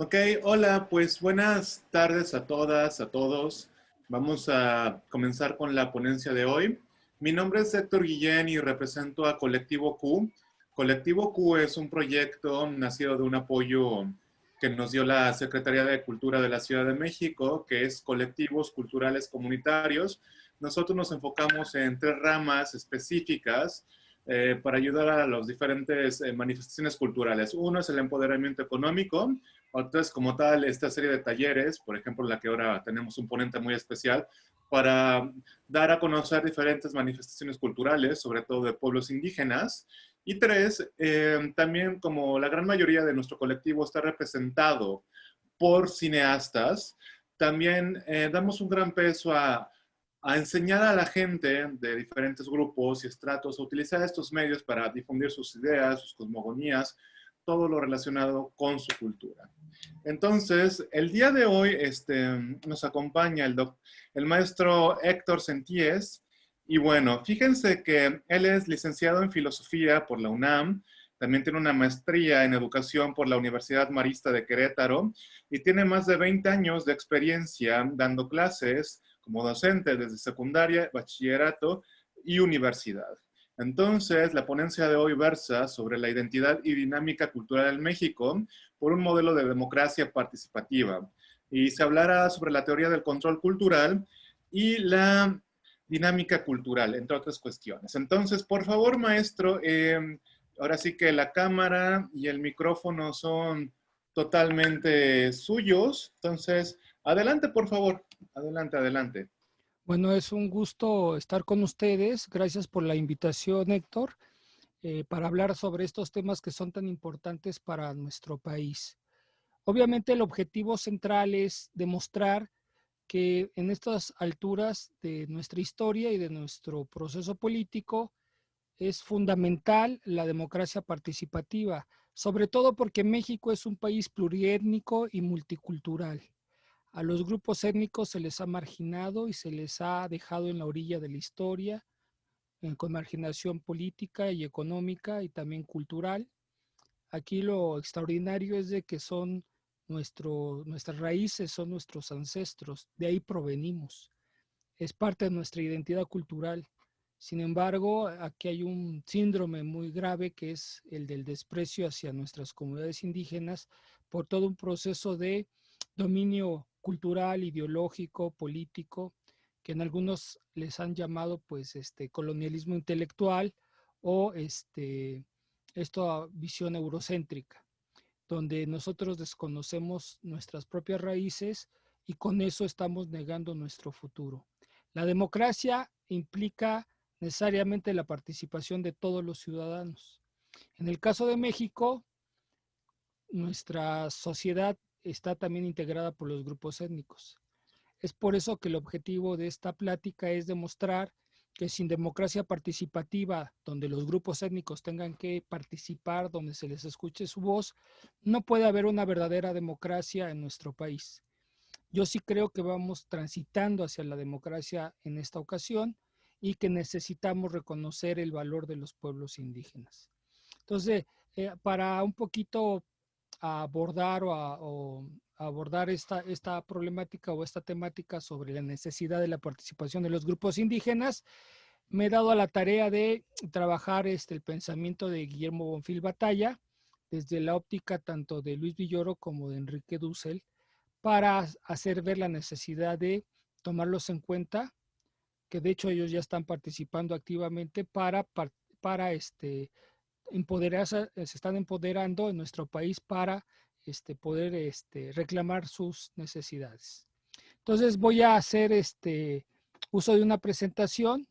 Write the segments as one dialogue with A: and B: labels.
A: Ok, hola, pues buenas tardes a todas, a todos. Vamos a comenzar con la ponencia de hoy. Mi nombre es Héctor Guillén y represento a Colectivo Q. Colectivo Q es un proyecto nacido de un apoyo que nos dio la Secretaría de Cultura de la Ciudad de México, que es Colectivos Culturales Comunitarios. Nosotros nos enfocamos en tres ramas específicas para ayudar a las diferentes manifestaciones culturales. Uno es el empoderamiento económico. Otras, como tal, esta serie de talleres, por ejemplo, en la que ahora tenemos un ponente muy especial, para dar a conocer diferentes manifestaciones culturales, sobre todo de pueblos indígenas. Y tres, también como la gran mayoría de nuestro colectivo está representado por cineastas, también damos un gran peso a enseñar a la gente de diferentes grupos y estratos a utilizar estos medios para difundir sus ideas, sus cosmogonías, todo lo relacionado con su cultura. Entonces, el día de hoy nos acompaña el maestro Héctor Senties. Y bueno, fíjense que él es licenciado en filosofía por la UNAM, también tiene una maestría en educación por la Universidad Marista de Querétaro y tiene más de 20 años de experiencia dando clases como docente desde secundaria, bachillerato y universidad. Entonces, la ponencia de hoy versa sobre la identidad y dinámica cultural en México por un modelo de democracia participativa. Y se hablará sobre la teoría del control cultural y la dinámica cultural, entre otras cuestiones. Entonces, por favor, maestro, ahora sí que la cámara y el micrófono son totalmente suyos. Entonces, adelante, por favor. Adelante, adelante.
B: Bueno, es un gusto estar con ustedes. Gracias por la invitación, Héctor, para hablar sobre estos temas que son tan importantes para nuestro país. Obviamente, el objetivo central es demostrar que en estas alturas de nuestra historia y de nuestro proceso político es fundamental la democracia participativa, sobre todo porque México es un país pluriétnico y multicultural. A los grupos étnicos se les ha marginado y se les ha dejado en la orilla de la historia, con marginación política y económica y también cultural. Aquí lo extraordinario es de que son nuestras raíces, son nuestros ancestros, de ahí provenimos, es parte de nuestra identidad cultural. Sin embargo, aquí hay un síndrome muy grave que es el del desprecio hacia nuestras comunidades indígenas por todo un proceso de dominio cultural, ideológico, político, que en algunos les han llamado pues colonialismo intelectual o esta visión eurocéntrica, donde nosotros desconocemos nuestras propias raíces y con eso estamos negando nuestro futuro. La democracia implica necesariamente la participación de todos los ciudadanos. En el caso de México, nuestra sociedad está también integrada por los grupos étnicos. Es por eso que el objetivo de esta plática es demostrar que sin democracia participativa, donde los grupos étnicos tengan que participar, donde se les escuche su voz, no puede haber una verdadera democracia en nuestro país. Yo sí creo que vamos transitando hacia la democracia en esta ocasión y que necesitamos reconocer el valor de los pueblos indígenas. Entonces, para un poquito abordar o abordar esta problemática o esta temática sobre la necesidad de la participación de los grupos indígenas, me he dado a la tarea de trabajar el pensamiento de Guillermo Bonfil Batalla desde la óptica tanto de Luis Villoro como de Enrique Dussel para hacer ver la necesidad de tomarlos en cuenta, que de hecho ellos ya están participando activamente para empoderarse, se están empoderando en nuestro país para poder reclamar sus necesidades. Entonces voy a hacer uso de una presentación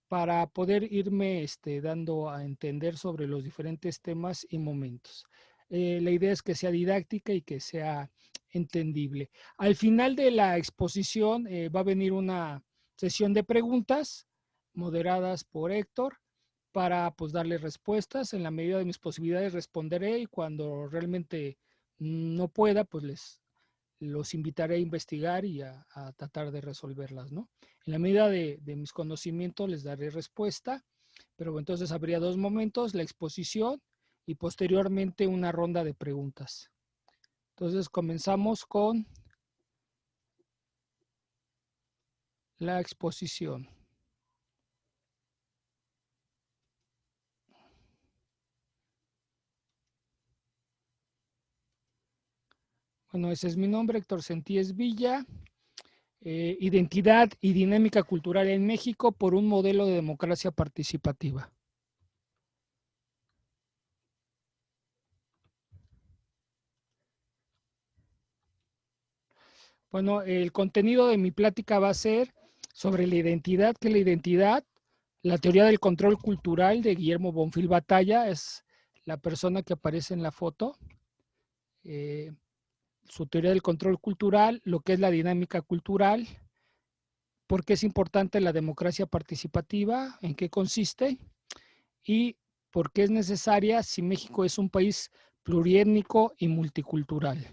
B: para poder irme dando a entender sobre los diferentes temas y momentos. La idea es que sea didáctica y que sea entendible. Al final de la exposición va a venir una sesión de preguntas moderadas por Héctor para pues darle respuestas. En la medida de mis posibilidades responderé y cuando realmente no pueda, pues los invitaré a investigar y a tratar de resolverlas, ¿no? En la medida de mis conocimientos les daré respuesta, pero entonces habría dos momentos, la exposición y posteriormente una ronda de preguntas. Entonces comenzamos con la exposición. Bueno, ese es mi nombre, Héctor Sentíes Villa. Identidad y dinámica cultural en México por un modelo de democracia participativa. Bueno, el contenido de mi plática va a ser sobre la identidad. ¿Qué es la identidad? La teoría del control cultural de Guillermo Bonfil Batalla, es la persona que aparece en la foto. Su teoría del control cultural, lo que es la dinámica cultural, por qué es importante la democracia participativa, en qué consiste y por qué es necesaria si México es un país pluriétnico y multicultural.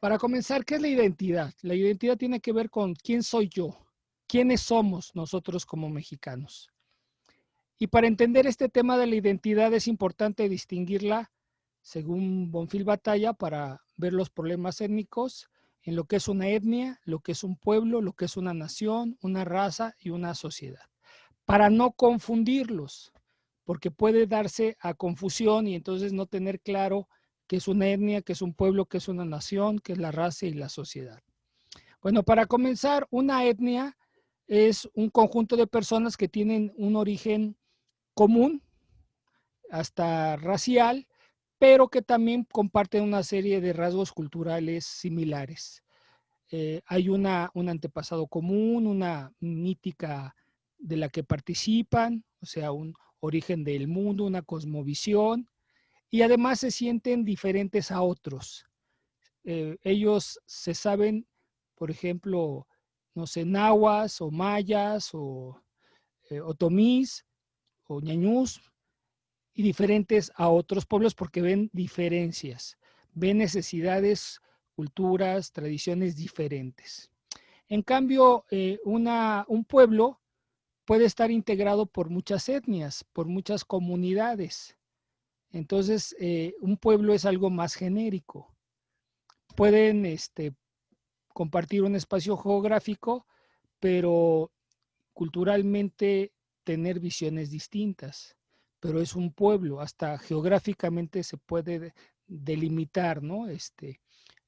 B: Para comenzar, ¿qué es la identidad? La identidad tiene que ver con quién soy yo, quiénes somos nosotros como mexicanos. Y para entender este tema de la identidad es importante distinguirla, según Bonfil Batalla, para ver los problemas étnicos, en lo que es una etnia, lo que es un pueblo, lo que es una nación, una raza y una sociedad. Para no confundirlos, porque puede darse a confusión y entonces no tener claro qué es una etnia, qué es un pueblo, qué es una nación, qué es la raza y la sociedad. Bueno, para comenzar, una etnia es un conjunto de personas que tienen un origen común, hasta racial, pero que también comparten una serie de rasgos culturales similares. Hay un antepasado común, una mítica de la que participan, o sea, un origen del mundo, una cosmovisión, y además se sienten diferentes a otros. Ellos se saben, por ejemplo, no sé, nahuas o mayas o otomís o ñañús, y diferentes a otros pueblos porque ven diferencias, ven necesidades, culturas, tradiciones diferentes. En cambio, un pueblo puede estar integrado por muchas etnias, por muchas comunidades. Entonces, un pueblo es algo más genérico. Pueden compartir un espacio geográfico, pero culturalmente tener visiones distintas. Pero es un pueblo, hasta geográficamente se puede delimitar, ¿no?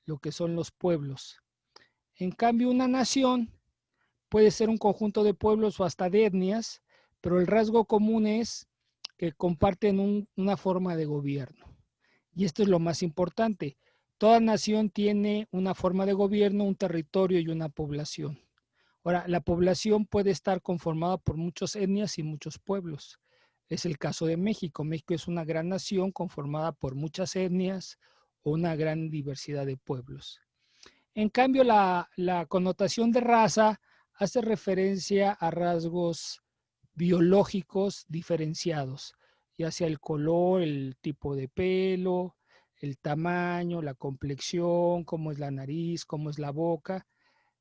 B: Lo que son los pueblos. En cambio, una nación puede ser un conjunto de pueblos o hasta de etnias, pero el rasgo común es que comparten una forma de gobierno. Y esto es lo más importante. Toda nación tiene una forma de gobierno, un territorio y una población. Ahora, la población puede estar conformada por muchas etnias y muchos pueblos. Es el caso de México. México es una gran nación conformada por muchas etnias o una gran diversidad de pueblos. En cambio, la connotación de raza hace referencia a rasgos biológicos diferenciados, ya sea el color, el tipo de pelo, el tamaño, la complexión, cómo es la nariz, cómo es la boca,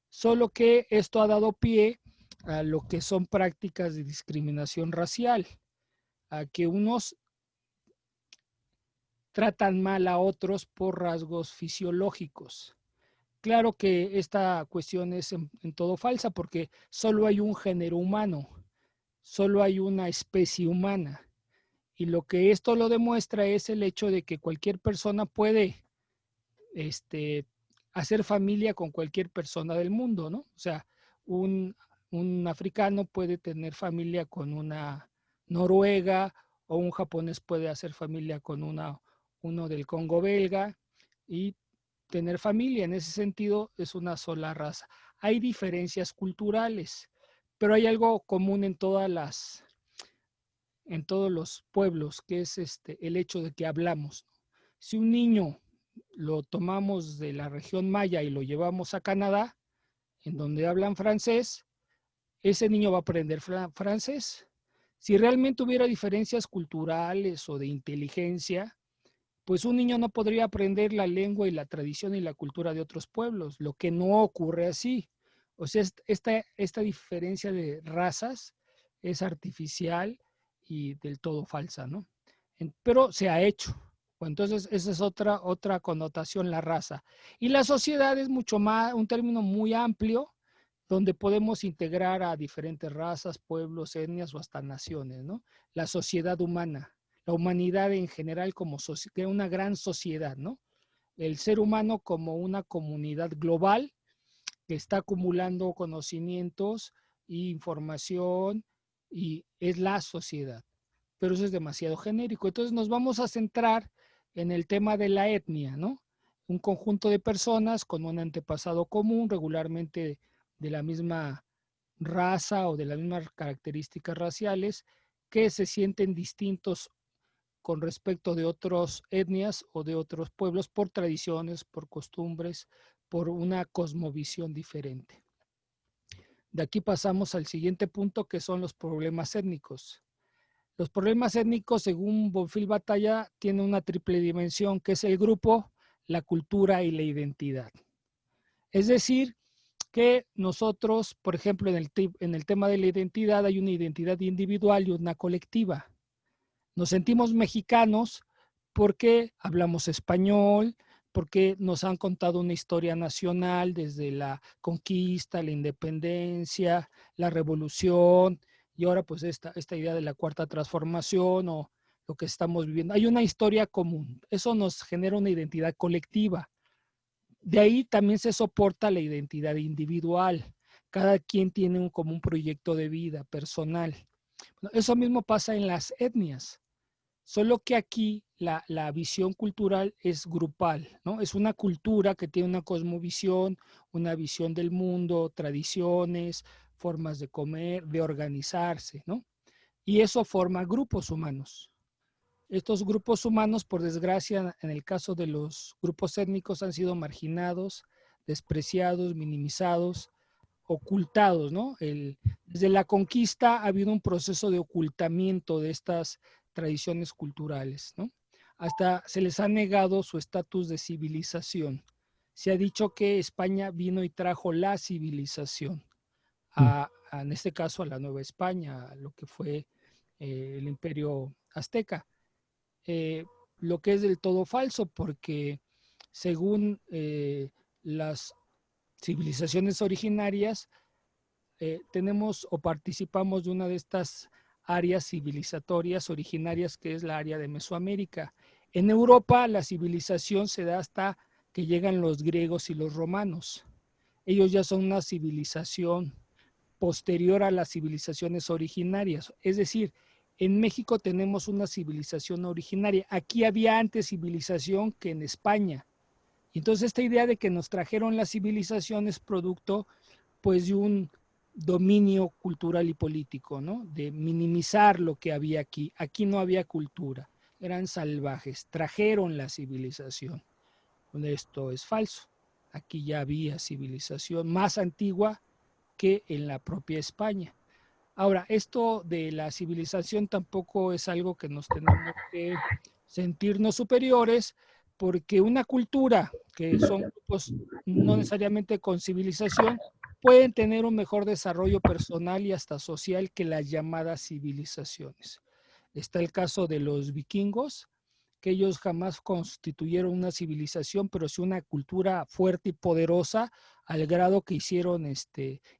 B: solo que esto ha dado pie a lo que son prácticas de discriminación racial, a que unos tratan mal a otros por rasgos fisiológicos. Claro que esta cuestión es en todo falsa porque solo hay un género humano, solo hay una especie humana. Y lo que esto lo demuestra es el hecho de que cualquier persona puede este, hacer familia con cualquier persona del mundo, ¿no? O sea, un, un africano puede tener familia con una noruega o un japonés puede hacer familia con uno del Congo belga y tener familia. En ese sentido, es una sola raza. Hay diferencias culturales, pero hay algo común en todos los pueblos, que es el hecho de que hablamos. Si un niño lo tomamos de la región maya y lo llevamos a Canadá, en donde hablan francés, ese niño va a aprender francés. Si realmente hubiera diferencias culturales o de inteligencia, pues un niño no podría aprender la lengua y la tradición y la cultura de otros pueblos, lo que no ocurre así. O sea, esta diferencia de razas es artificial y del todo falsa, ¿no? Pero se ha hecho. Bueno, entonces, esa es otra connotación, la raza. Y la sociedad es mucho más, un término muy amplio, donde podemos integrar a diferentes razas, pueblos, etnias o hasta naciones, ¿no? La sociedad humana, la humanidad en general como una gran sociedad, ¿no? El ser humano como una comunidad global que está acumulando conocimientos e información y es la sociedad. Pero eso es demasiado genérico. Entonces nos vamos a centrar en el tema de la etnia, ¿no? Un conjunto de personas con un antepasado común, regularmente de la misma raza o de las mismas características raciales, que se sienten distintos con respecto de otras etnias o de otros pueblos por tradiciones, por costumbres, por una cosmovisión diferente. De aquí pasamos al siguiente punto, que son los problemas étnicos. Los problemas étnicos, según Bonfil Batalla, tienen una triple dimensión, que es el grupo, la cultura y la identidad. Es decir, que nosotros, por ejemplo, en el tema de la identidad, hay una identidad individual y una colectiva. Nos sentimos mexicanos porque hablamos español, porque nos han contado una historia nacional desde la conquista, la independencia, la revolución y ahora pues esta idea de la cuarta transformación o lo que estamos viviendo. Hay una historia común, eso nos genera una identidad colectiva. De ahí también se soporta la identidad individual. Cada quien tiene como un proyecto de vida personal. Bueno, eso mismo pasa en las etnias. Solo que aquí la visión cultural es grupal, ¿no? Es una cultura que tiene una cosmovisión, una visión del mundo, tradiciones, formas de comer, de organizarse, ¿no? Y eso forma grupos humanos. Estos grupos humanos, por desgracia, en el caso de los grupos étnicos, han sido marginados, despreciados, minimizados, ocultados, ¿no? Desde la conquista ha habido un proceso de ocultamiento de estas tradiciones culturales, ¿no? Hasta se les ha negado su estatus de civilización. Se ha dicho que España vino y trajo la civilización, en este caso a la Nueva España, a lo que fue el Imperio Azteca. Eh, lo que es del todo falso, porque según las civilizaciones originarias, tenemos o participamos de una de estas áreas civilizatorias originarias que es la área de Mesoamérica. En Europa la civilización se da hasta que llegan los griegos y los romanos. Ellos ya son una civilización posterior a las civilizaciones originarias. Es decir, en México tenemos una civilización originaria. Aquí había antes civilización que en España. Entonces esta idea de que nos trajeron la civilización es producto pues de un dominio cultural y político, ¿no? De minimizar lo que había aquí. Aquí no había cultura, eran salvajes, trajeron la civilización. Esto es falso. Aquí ya había civilización más antigua que en la propia España. Ahora, esto de la civilización tampoco es algo que nos tenemos que sentirnos superiores, porque una cultura, que son grupos no necesariamente con civilización, pueden tener un mejor desarrollo personal y hasta social que las llamadas civilizaciones. Está el caso de los vikingos, que ellos jamás constituyeron una civilización, pero sí una cultura fuerte y poderosa, al grado que hicieron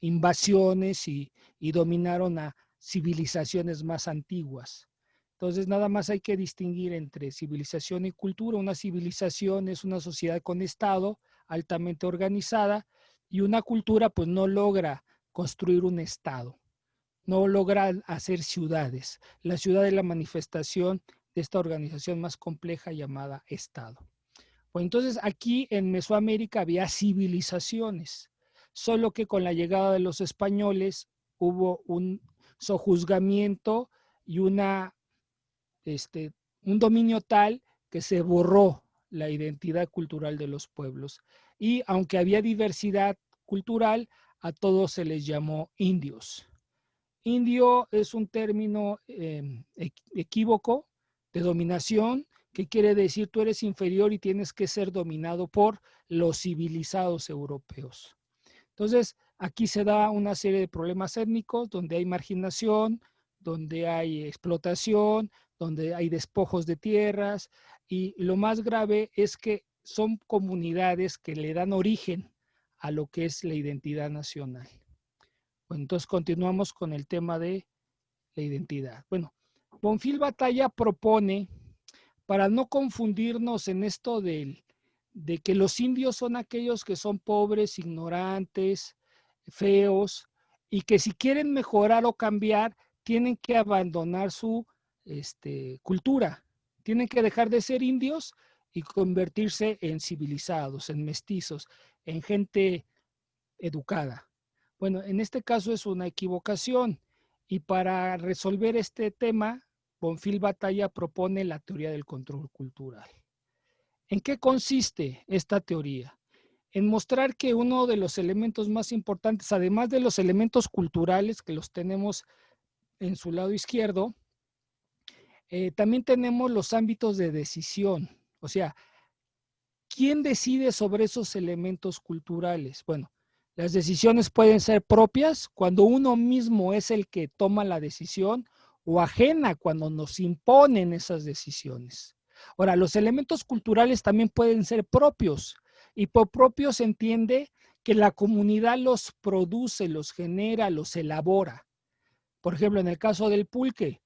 B: invasiones y dominaron a civilizaciones más antiguas. Entonces, nada más hay que distinguir entre civilización y cultura. Una civilización es una sociedad con Estado altamente organizada y una cultura pues no logra construir un Estado, no logra hacer ciudades. La ciudad es la manifestación de esta organización más compleja llamada Estado. Pues entonces aquí en Mesoamérica había civilizaciones, solo que con la llegada de los españoles hubo un sojuzgamiento y un dominio tal que se borró la identidad cultural de los pueblos. Y aunque había diversidad cultural, a todos se les llamó indios. Indio es un término equívoco de dominación que quiere decir tú eres inferior y tienes que ser dominado por los civilizados europeos. Entonces, aquí se da una serie de problemas étnicos donde hay marginación, donde hay explotación, donde hay despojos de tierras, y lo más grave es que son comunidades que le dan origen a lo que es la identidad nacional. Bueno, entonces continuamos con el tema de la identidad. Bueno, Bonfil Batalla propone, para no confundirnos en esto de que los indios son aquellos que son pobres, ignorantes, feos, y que si quieren mejorar o cambiar, tienen que abandonar su cultura, tienen que dejar de ser indios y convertirse en civilizados, en mestizos, en gente educada. Bueno, en este caso es una equivocación, y para resolver este tema, Bonfil Batalla propone la teoría del control cultural. ¿En qué consiste esta teoría? En mostrar que uno de los elementos más importantes, además de los elementos culturales que los tenemos en su lado izquierdo, también tenemos los ámbitos de decisión. O sea, ¿quién decide sobre esos elementos culturales? Bueno, las decisiones pueden ser propias cuando uno mismo es el que toma la decisión, o ajena cuando nos imponen esas decisiones. Ahora, los elementos culturales también pueden ser propios, y por propios se entiende que la comunidad los produce, los genera, los elabora. Por ejemplo, en el caso del pulque,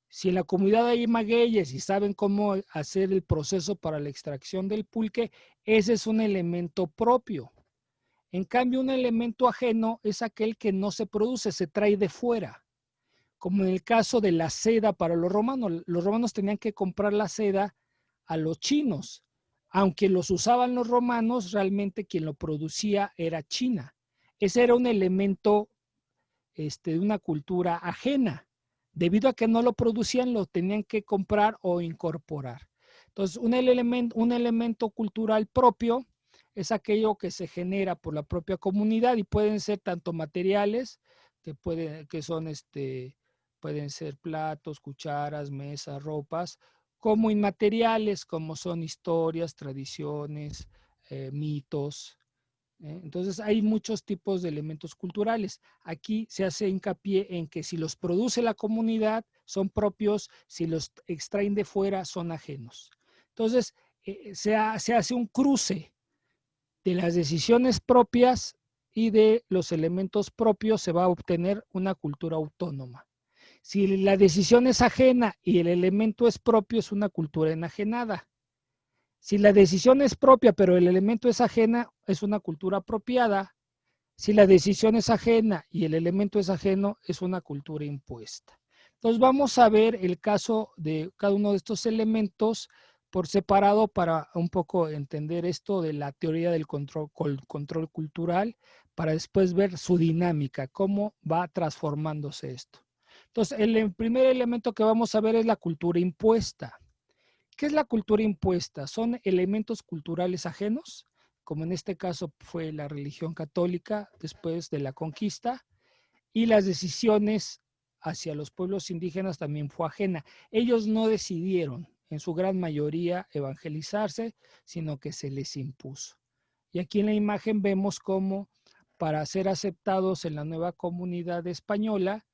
B: si en la comunidad hay magueyes y saben cómo hacer el proceso para la extracción del pulque, ese es un elemento propio. En cambio, un elemento ajeno es aquel que no se produce, se trae de fuera. Como en el caso de la seda para los romanos tenían que comprar la seda a los chinos. Aunque los usaban los romanos, realmente quien lo producía era China. Ese era un elemento de una cultura ajena. Debido a que no lo producían, lo tenían que comprar o incorporar. Entonces, un elemento cultural propio es aquello que se genera por la propia comunidad, y pueden ser tanto materiales, pueden ser platos, cucharas, mesas, ropas, como inmateriales, como son historias, tradiciones, mitos. Entonces hay muchos tipos de elementos culturales. Aquí se hace hincapié en que si los produce la comunidad son propios, si los extraen de fuera son ajenos. Entonces se hace un cruce de las decisiones propias y de los elementos propios, se va a obtener una cultura autónoma. Si la decisión es ajena y el elemento es propio, es una cultura enajenada. Si la decisión es propia, pero el elemento es ajena, es una cultura apropiada. Si la decisión es ajena y el elemento es ajeno, es una cultura impuesta. Entonces vamos a ver el caso de cada uno de estos elementos por separado para un poco entender esto de la teoría del control cultural, para después ver su dinámica, cómo va transformándose esto. Entonces, el primer elemento que vamos a ver es la cultura impuesta. ¿Qué es la cultura impuesta? Son elementos culturales ajenos, como en este caso fue la religión católica después de la conquista, y las decisiones hacia los pueblos indígenas también fue ajena. Ellos no decidieron, en su gran mayoría, evangelizarse, sino que se les impuso. Y aquí en la imagen vemos cómo, para ser aceptados en la nueva comunidad española,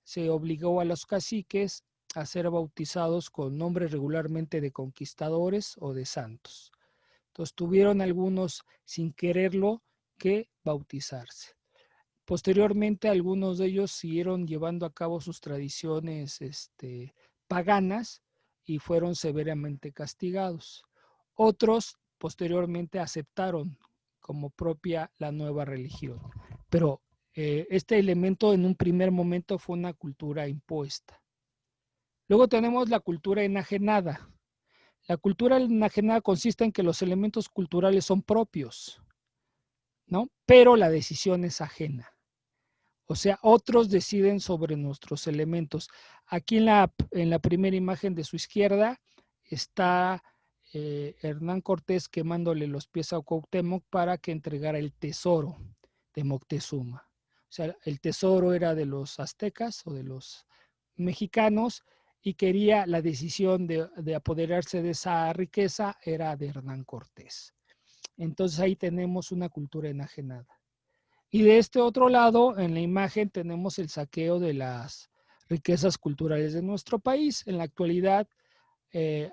B: se obligó a los caciques a ser bautizados con nombres regularmente de conquistadores o de santos. Entonces tuvieron algunos, sin quererlo, que bautizarse. Posteriormente, algunos de ellos siguieron llevando a cabo sus tradiciones paganas y fueron severamente castigados. Otros posteriormente aceptaron como propia la nueva religión. Pero este elemento en un primer momento fue una cultura impuesta. Luego tenemos la cultura enajenada. La cultura enajenada consiste en que los elementos culturales son propios, ¿no? Pero la decisión es ajena. O sea, otros deciden sobre nuestros elementos. Aquí en la primera imagen de su izquierda está Hernán Cortés quemándole los pies a Cuauhtémoc para que entregara el tesoro de Moctezuma. O sea, el tesoro era de los aztecas o de los mexicanos, y quería la decisión de apoderarse de esa riqueza era de Hernán Cortés. Entonces ahí tenemos una cultura enajenada. Y de este otro lado, en la imagen, tenemos el saqueo de las riquezas culturales de nuestro país. En la actualidad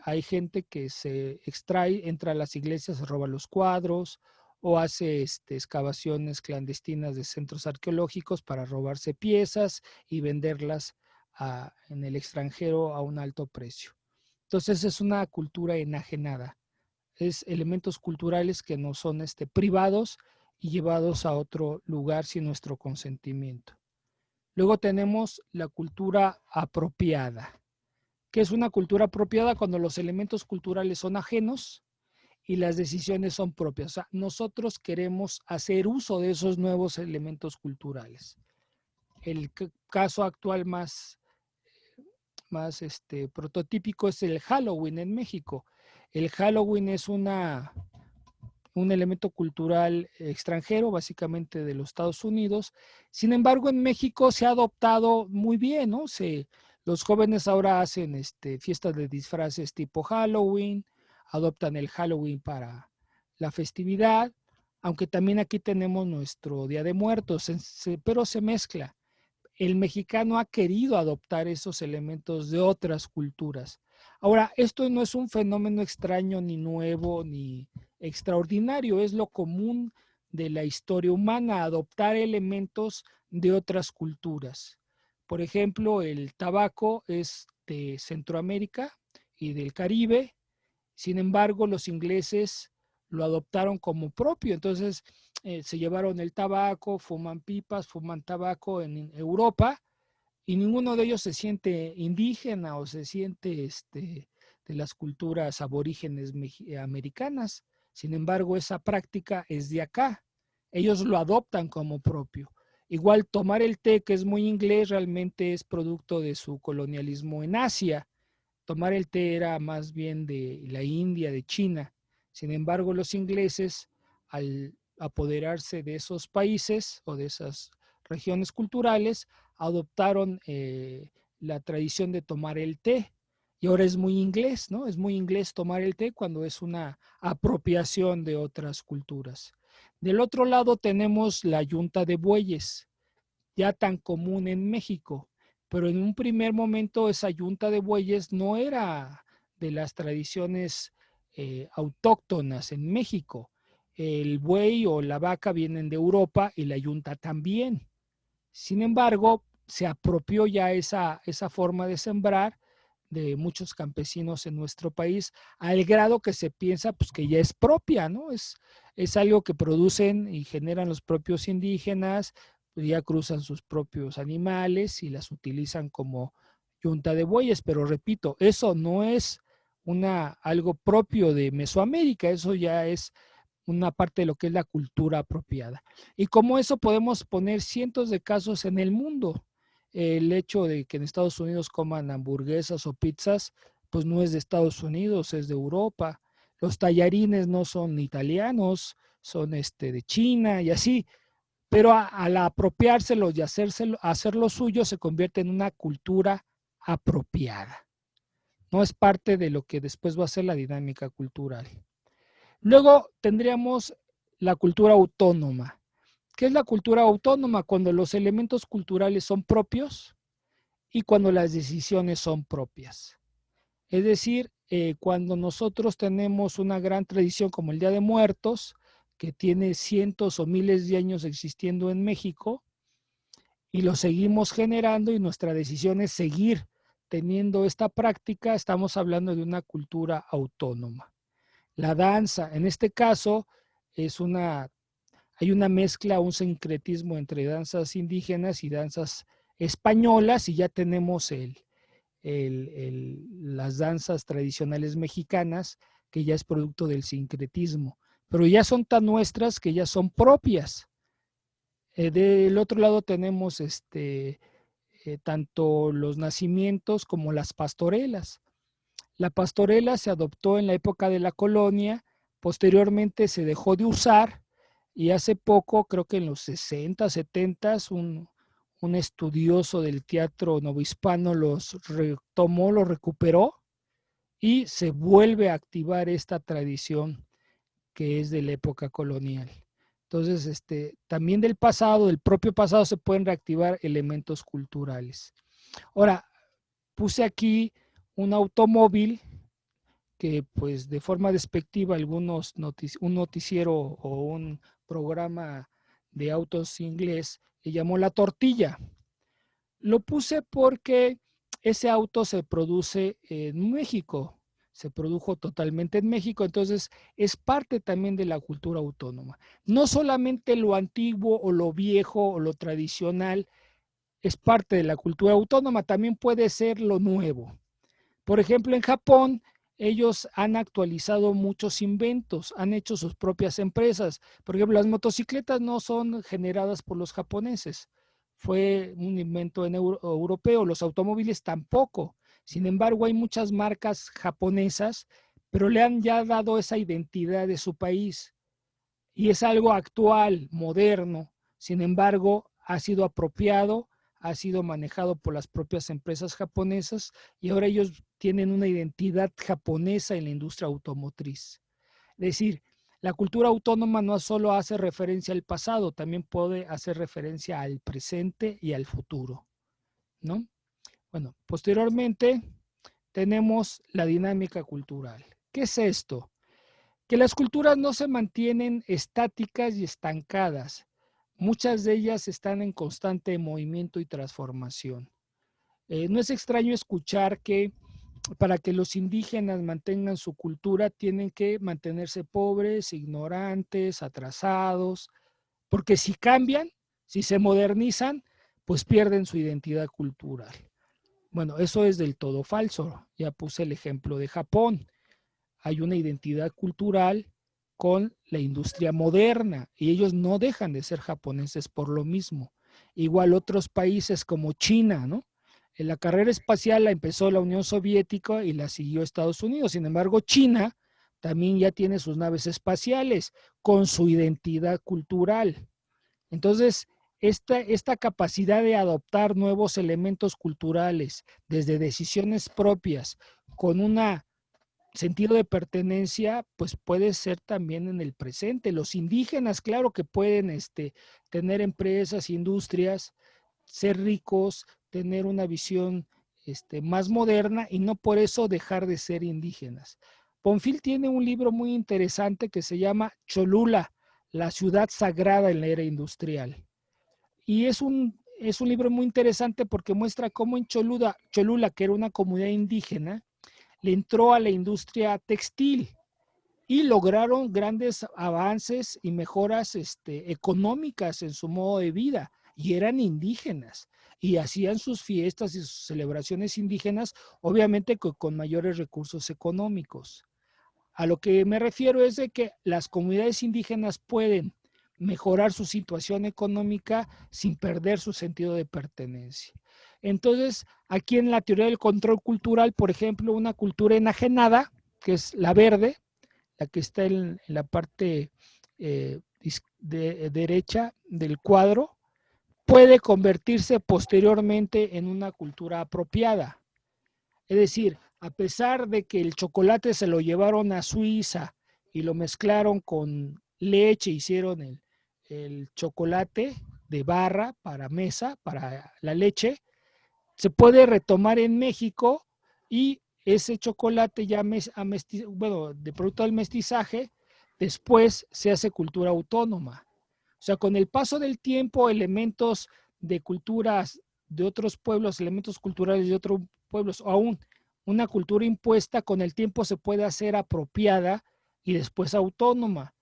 B: hay gente que se extrae, entra a las iglesias, se roba los cuadros o hace excavaciones clandestinas de centros arqueológicos para robarse piezas y venderlas en el extranjero a un alto precio. Entonces es una cultura enajenada, es elementos culturales que no son privados y llevados a otro lugar sin nuestro consentimiento. Luego tenemos la cultura apropiada, que es una cultura apropiada cuando los elementos culturales son ajenos y las decisiones son propias. O sea, nosotros queremos hacer uso de esos nuevos elementos culturales. El caso actual más prototípico es el Halloween en México. El Halloween es un elemento cultural extranjero, básicamente de los Estados Unidos. Sin embargo, en México se ha adoptado muy bien, ¿no? Los jóvenes ahora hacen fiestas de disfraces tipo Halloween, adoptan el Halloween para la festividad, aunque también aquí tenemos nuestro Día de Muertos, pero se mezcla. El mexicano ha querido adoptar esos elementos de otras culturas. Ahora, esto no es un fenómeno extraño, ni nuevo, ni extraordinario, es lo común de la historia humana, adoptar elementos de otras culturas. Por ejemplo, el tabaco es de Centroamérica y del Caribe, sin embargo, los ingleses lo adoptaron como propio, entonces se llevaron el tabaco, fuman pipas, fuman tabaco en Europa y ninguno de ellos se siente indígena o se siente de las culturas aborígenes americanas. Sin embargo, esa práctica es de acá. Ellos lo adoptan como propio. Igual tomar el té, que es muy inglés, realmente es producto de su colonialismo en Asia. Tomar el té era más bien de la India, de China. Sin embargo, los ingleses, al apoderarse de esos países o de esas regiones culturales, adoptaron la tradición de tomar el té. Y ahora es muy inglés, ¿no? Es muy inglés tomar el té cuando es una apropiación de otras culturas. Del otro lado tenemos la yunta de bueyes, ya tan común en México, pero en un primer momento esa yunta de bueyes no era de las tradiciones autóctonas en México. El buey o la vaca vienen de Europa y la yunta también. Sin embargo, se apropió ya esa forma de sembrar de muchos campesinos en nuestro país, al grado que se piensa pues, que ya es propia, ¿no? Es algo que producen y generan los propios indígenas, pues ya cruzan sus propios animales y las utilizan como yunta de bueyes, pero repito, eso no es algo propio de Mesoamérica, eso ya es una parte de lo que es la cultura apropiada. Y como eso podemos poner cientos de casos en el mundo. El hecho de que en Estados Unidos coman hamburguesas o pizzas, pues no es de Estados Unidos, es de Europa. Los tallarines no son italianos, son de China y así. Pero al apropiárselos y hacerlo suyo, se convierte en una cultura apropiada. No es parte de lo que después va a ser la dinámica cultural. Luego tendríamos la cultura autónoma. ¿Qué es la cultura autónoma? Cuando los elementos culturales son propios y cuando las decisiones son propias. Es decir, cuando nosotros tenemos una gran tradición como el Día de Muertos, que tiene cientos o miles de años existiendo en México, y lo seguimos generando y nuestra decisión es seguir teniendo esta práctica, estamos hablando de una cultura autónoma. La danza, en este caso, hay una mezcla, un sincretismo entre danzas indígenas y danzas españolas y ya tenemos las danzas tradicionales mexicanas que ya es producto del sincretismo, pero ya son tan nuestras que ya son propias. Del otro lado tenemos tanto los nacimientos como las pastorelas. La pastorela se adoptó en la época de la colonia, posteriormente se dejó de usar y hace poco, creo que en los 60, 70, un estudioso del teatro novohispano los retomó, los recuperó y se vuelve a activar esta tradición que es de la época colonial. Entonces, también del pasado, del propio pasado, se pueden reactivar elementos culturales. Ahora, puse aquí un automóvil que pues de forma despectiva un noticiero o un programa de autos inglés le llamó la tortilla. Lo puse porque ese auto se produce en México, se produjo totalmente en México, entonces es parte también de la cultura autónoma. No solamente lo antiguo o lo viejo o lo tradicional es parte de la cultura autónoma, también puede ser lo nuevo. Por ejemplo, en Japón, ellos han actualizado muchos inventos, han hecho sus propias empresas. Por ejemplo, las motocicletas no son generadas por los japoneses, fue un invento europeo, los automóviles tampoco. Sin embargo, hay muchas marcas japonesas, pero le han ya dado esa identidad de su país y es algo actual, moderno. Sin embargo, ha sido apropiado, ha sido manejado por las propias empresas japonesas y ahora ellos tienen una identidad japonesa en la industria automotriz. Es decir, la cultura autónoma no solo hace referencia al pasado, también puede hacer referencia al presente y al futuro, ¿no? Bueno, posteriormente tenemos la dinámica cultural. ¿Qué es esto? Que las culturas no se mantienen estáticas y estancadas. Muchas de ellas están en constante movimiento y transformación. No es extraño escuchar que para que los indígenas mantengan su cultura tienen que mantenerse pobres, ignorantes, atrasados, porque si cambian, si se modernizan, pues pierden su identidad cultural. Bueno, eso es del todo falso. Ya puse el ejemplo de Japón. Hay una identidad cultural con la industria moderna y ellos no dejan de ser japoneses por lo mismo. Igual otros países como China, ¿no? En la carrera espacial la empezó la Unión Soviética y la siguió Estados Unidos. Sin embargo, China también ya tiene sus naves espaciales con su identidad cultural. Entonces, esta capacidad de adoptar nuevos elementos culturales desde decisiones propias con una sentido de pertenencia, pues puede ser también en el presente. Los indígenas, claro que pueden tener empresas, industrias, ser ricos, tener una visión más moderna y no por eso dejar de ser indígenas. Bonfil tiene un libro muy interesante que se llama Cholula, la ciudad sagrada en la era industrial. Y es un libro muy interesante porque muestra cómo en Cholula, que era una comunidad indígena, le entró a la industria textil y lograron grandes avances y mejoras económicas en su modo de vida y eran indígenas y hacían sus fiestas y sus celebraciones indígenas, obviamente con mayores recursos económicos. A lo que me refiero es de que las comunidades indígenas pueden mejorar su situación económica sin perder su sentido de pertenencia. Entonces, aquí en la teoría del control cultural, por ejemplo, una cultura enajenada, que es la verde, la que está en la parte derecha del cuadro, puede convertirse posteriormente en una cultura apropiada. Es decir, a pesar de que el chocolate se lo llevaron a Suiza y lo mezclaron con leche, hicieron el chocolate de barra para mesa, para la leche, se puede retomar en México y ese chocolate ya bueno, de producto del mestizaje, después se hace cultura autónoma. O sea, con el paso del tiempo, elementos de culturas de otros pueblos, elementos culturales de otros pueblos, o aún una cultura impuesta, con el tiempo se puede hacer apropiada y después autónoma.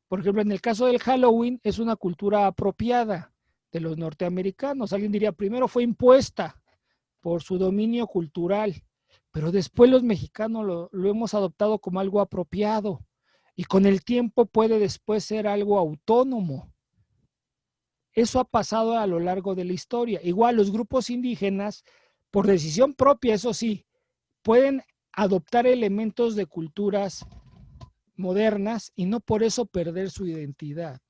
B: Por ejemplo, en el caso del Halloween, es una cultura apropiada de los norteamericanos. Alguien diría, primero fue impuesta por su dominio cultural, pero después los mexicanos lo hemos adoptado como algo apropiado y con el tiempo puede después ser algo autónomo. Eso ha pasado a lo largo de la historia. Igual los grupos indígenas, por decisión propia, eso sí, pueden adoptar elementos de culturas modernas y no por eso perder su identidad.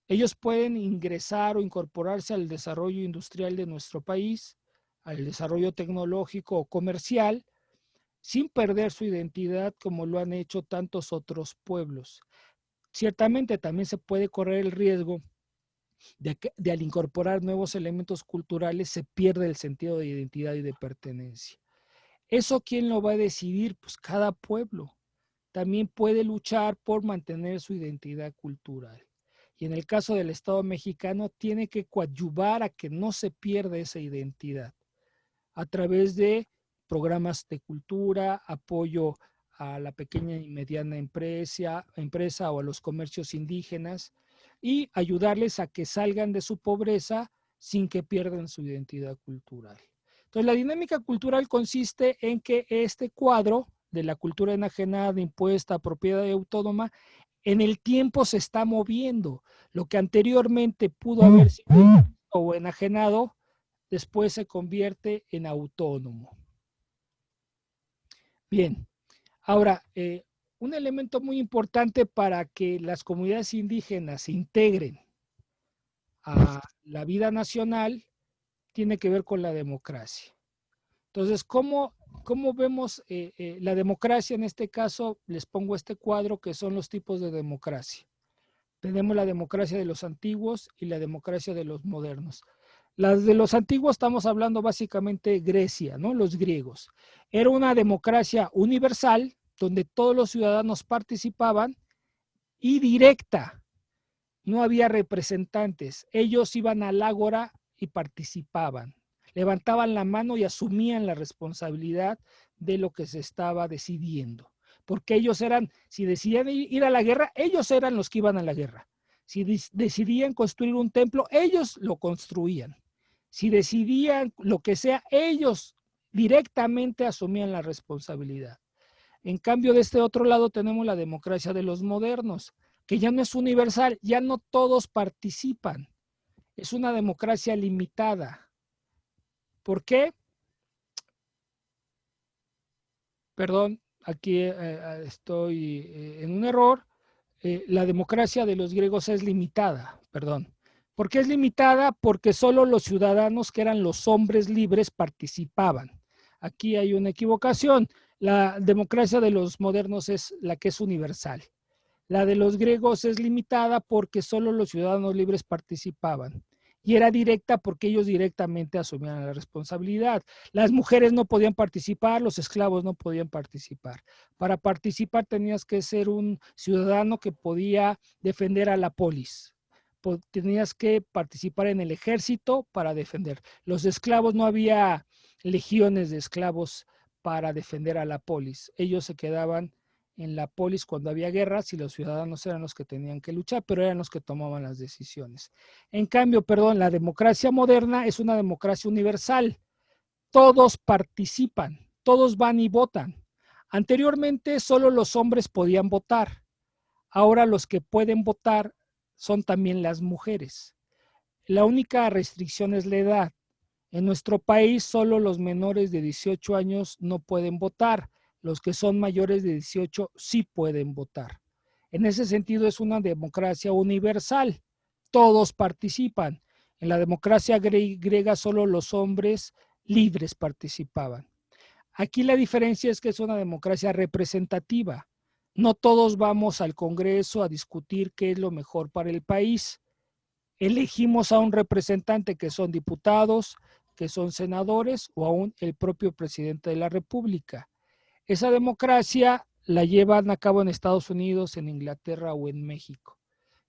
B: Ellos pueden ingresar o incorporarse al desarrollo industrial de nuestro país, al desarrollo tecnológico o comercial, sin perder su identidad como lo han hecho tantos otros pueblos. Ciertamente también se puede correr el riesgo de al incorporar nuevos elementos culturales se pierde el sentido de identidad y de pertenencia. ¿Eso quién lo va a decidir? Pues cada pueblo. También puede luchar por mantener su identidad cultural. Y en el caso del Estado mexicano, tiene que coadyuvar a que no se pierda esa identidad a través de programas de cultura, apoyo a la pequeña y mediana empresa o a los comercios indígenas y ayudarles a que salgan de su pobreza sin que pierdan su identidad cultural. Entonces, la dinámica cultural consiste en que este cuadro de la cultura enajenada, impuesta, propiedad y autónoma, en el tiempo se está moviendo. Lo que anteriormente pudo haber sido o enajenado, después se convierte en autónomo. Bien, ahora, un elemento muy importante para que las comunidades indígenas se integren a la vida nacional tiene que ver con la democracia. Entonces, ¿cómo vemos la democracia? En este caso, les pongo este cuadro que son los tipos de democracia. Tenemos la democracia de los antiguos y la democracia de los modernos. Las de los antiguos estamos hablando básicamente Grecia, ¿no? Los griegos. Era una democracia universal donde todos los ciudadanos participaban y directa. No había representantes. Ellos iban al ágora y participaban. Levantaban la mano y asumían la responsabilidad de lo que se estaba decidiendo. Porque ellos eran, si decidían ir a la guerra, ellos eran los que iban a la guerra. Si decidían construir un templo, ellos lo construían. Si decidían lo que sea, ellos directamente asumían la responsabilidad. En cambio, de este otro lado tenemos la democracia de los modernos, que ya no es universal, ya no todos participan. Es una democracia limitada. ¿Por qué? Perdón, aquí estoy en un error. La democracia de los griegos es limitada, perdón. ¿Por qué es limitada? Porque solo los ciudadanos que eran los hombres libres participaban. Aquí hay una equivocación. La democracia de los modernos es la que es universal. La de los griegos es limitada porque solo los ciudadanos libres participaban. Y era directa porque ellos directamente asumían la responsabilidad. Las mujeres no podían participar, los esclavos no podían participar. Para participar tenías que ser un ciudadano que podía defender a la polis. Tenías que participar en el ejército para defender. Los esclavos, no había legiones de esclavos para defender a la polis. Ellos se quedaban en la polis cuando había guerras y los ciudadanos eran los que tenían que luchar, pero eran los que tomaban las decisiones. En cambio, perdón, la democracia moderna es una democracia universal. Todos participan, todos van y votan. Anteriormente solo los hombres podían votar. Ahora los que pueden votar son también las mujeres. La única restricción es la edad. En nuestro país solo los menores de 18 años no pueden votar. Los que son mayores de 18 sí pueden votar. En ese sentido es una democracia universal. Todos participan. En la democracia griega solo los hombres libres participaban. Aquí la diferencia es que es una democracia representativa. No todos vamos al Congreso a discutir qué es lo mejor para el país. Elegimos a un representante que son diputados, que son senadores o aún el propio presidente de la República. Esa democracia la llevan a cabo en Estados Unidos, en Inglaterra o en México.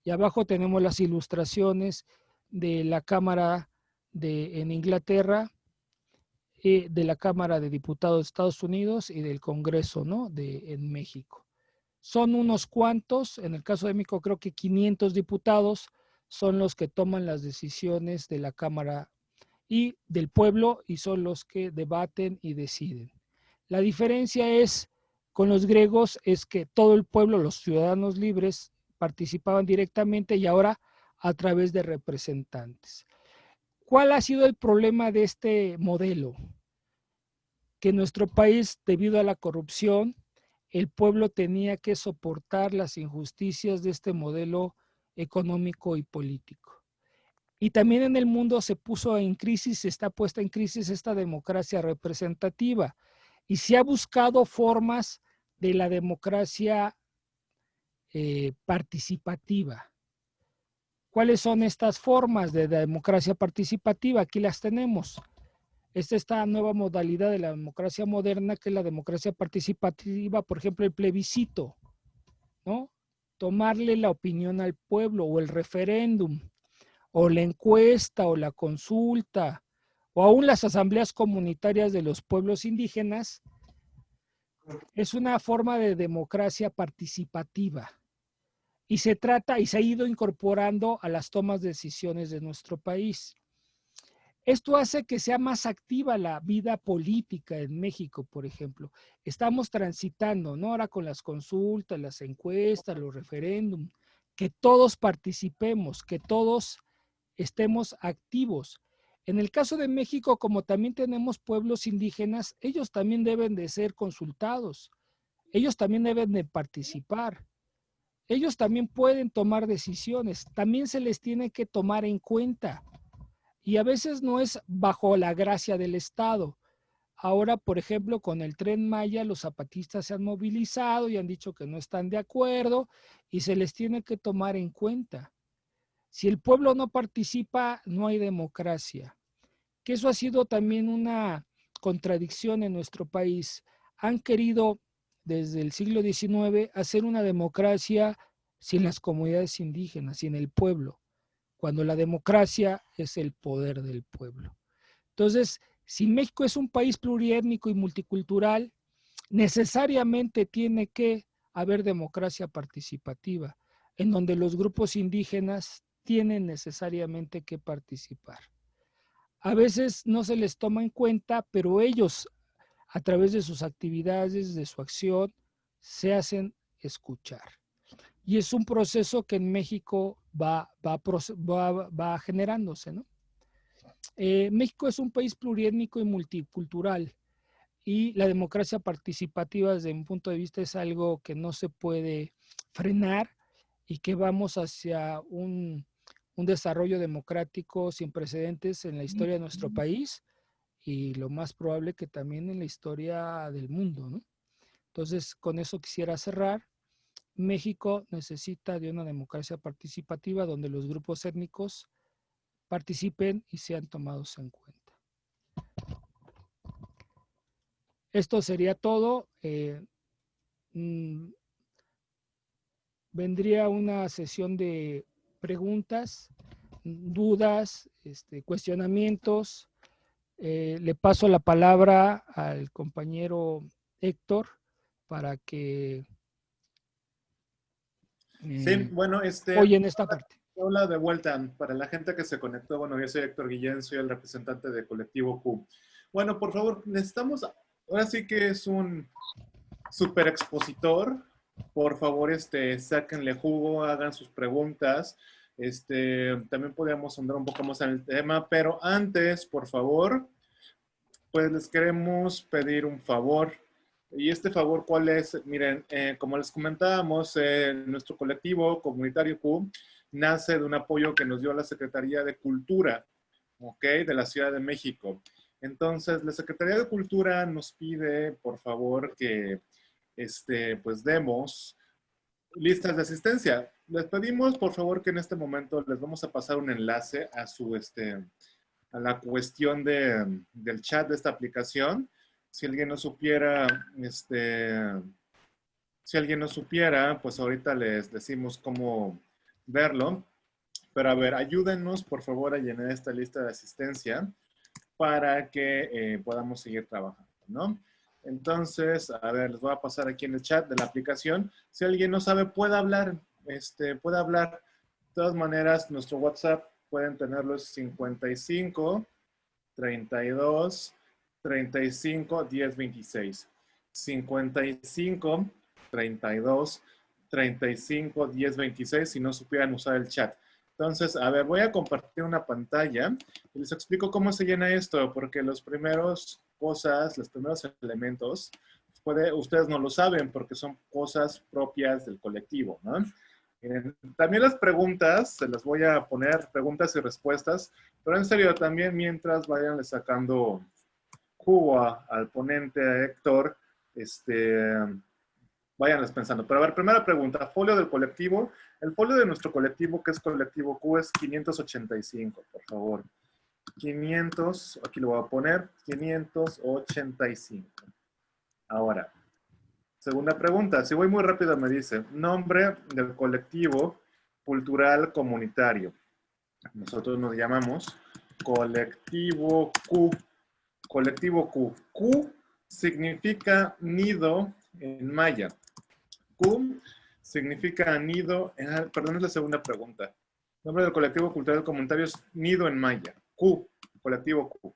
B: Y abajo tenemos las ilustraciones de la Cámara en Inglaterra, de la Cámara de Diputados de Estados Unidos y del Congreso, ¿no? En México. Son unos cuantos, en el caso de México creo que 500 diputados son los que toman las decisiones de la Cámara y del pueblo y son los que debaten y deciden. La diferencia es con los griegos es que todo el pueblo, los ciudadanos libres, participaban directamente y ahora a través de representantes. ¿Cuál ha sido el problema de este modelo? Que en nuestro país, debido a la corrupción, el pueblo tenía que soportar las injusticias de este modelo económico y político. Y también en el mundo se puso en crisis, está puesta en crisis esta democracia representativa y se ha buscado formas de la democracia participativa. ¿Cuáles son estas formas de democracia participativa? Aquí las tenemos. Esta nueva modalidad de la democracia moderna, que es la democracia participativa, por ejemplo, el plebiscito, ¿no? Tomarle la opinión al pueblo, o el referéndum, o la encuesta, o la consulta, o aún las asambleas comunitarias de los pueblos indígenas, es una forma de democracia participativa. Y se trata, y se ha ido incorporando a las tomas de decisiones de nuestro país. Esto hace que sea más activa la vida política en México, por ejemplo. Estamos transitando, ¿no? Ahora con las consultas, las encuestas, los referéndums, que todos participemos, que todos estemos activos. En el caso de México, como también tenemos pueblos indígenas, ellos también deben de ser consultados, ellos también deben de participar, ellos también pueden tomar decisiones, también se les tiene que tomar en cuenta. Y a veces no es bajo la gracia del Estado. Ahora, por ejemplo, con el Tren Maya, los zapatistas se han movilizado y han dicho que no están de acuerdo y se les tiene que tomar en cuenta. Si el pueblo no participa, no hay democracia. Que eso ha sido también una contradicción en nuestro país. Han querido, desde el siglo XIX, hacer una democracia sin las comunidades indígenas, sin el pueblo, cuando la democracia es el poder del pueblo. Entonces, si México es un país pluriétnico y multicultural, necesariamente tiene que haber democracia participativa, en donde los grupos indígenas tienen necesariamente que participar. A veces no se les toma en cuenta, pero ellos, a través de sus actividades, de su acción, se hacen escuchar. Y es un proceso que en México va generándose, ¿no? México es un país pluriétnico y multicultural, y la democracia participativa, desde mi punto de vista, es algo que no se puede frenar, y que vamos hacia un desarrollo democrático sin precedentes en la historia de nuestro país, y lo más probable que también en la historia del mundo, ¿no? Entonces, con eso quisiera cerrar. México necesita de una democracia participativa donde los grupos étnicos participen y sean tomados en cuenta. Esto sería todo. Vendría una sesión de preguntas, dudas, cuestionamientos. Le paso la palabra al compañero Héctor para que
A: Sí, bueno,
B: oyen esta parte.
A: hola de vuelta. Para la gente que se conectó, bueno, yo soy Héctor Guillén, soy el representante de Colectivo Q. Bueno, por favor, necesitamos, ahora sí que es un super expositor. Por favor, sáquenle jugo, hagan sus preguntas. También podríamos andar un poco más en el tema, pero antes, por favor, pues les queremos pedir un favor. Y este favor, ¿cuál es? Miren, como les comentábamos, nuestro colectivo comunitario Q nace de un apoyo que nos dio la Secretaría de Cultura, ¿ok? De la Ciudad de México. Entonces, la Secretaría de Cultura nos pide, por favor, que pues demos listas de asistencia. Les pedimos, por favor, que en este momento les vamos a pasar un enlace a su, a la cuestión del chat de esta aplicación. Si alguien no supiera, si alguien no supiera, pues ahorita les decimos cómo verlo. Pero a ver, ayúdenos por favor a llenar esta lista de asistencia para que podamos seguir trabajando, ¿no? Entonces, a ver, les voy a pasar aquí en el chat de la aplicación. Si alguien no sabe, puede hablar, puede hablar. De todas maneras, nuestro WhatsApp pueden tenerlo 55 32 35 10 26. 55 32 35 10 26 si no supieran usar el chat. Entonces, a ver, voy a compartir una pantalla y les explico cómo se llena esto, porque los primeros cosas, los primeros elementos, ustedes no lo saben porque son cosas propias del colectivo, ¿no? También las preguntas, se las voy a poner preguntas y respuestas, pero en serio, también mientras vayan sacando jugo al ponente, a Héctor, Váyanlas pensando. Pero a ver, primera pregunta, folio del colectivo. El folio de nuestro colectivo, que es colectivo Q, es 585, por favor. 500, aquí lo voy a poner, 585. Ahora, segunda pregunta, si voy muy rápido me dice, nombre del colectivo cultural comunitario. Nosotros nos llamamos colectivo Q. Colectivo Q. Q significa nido en maya. Q significa nido, perdón, es la segunda pregunta. Nombre del colectivo cultural comunitario es nido en maya. Q, colectivo Q.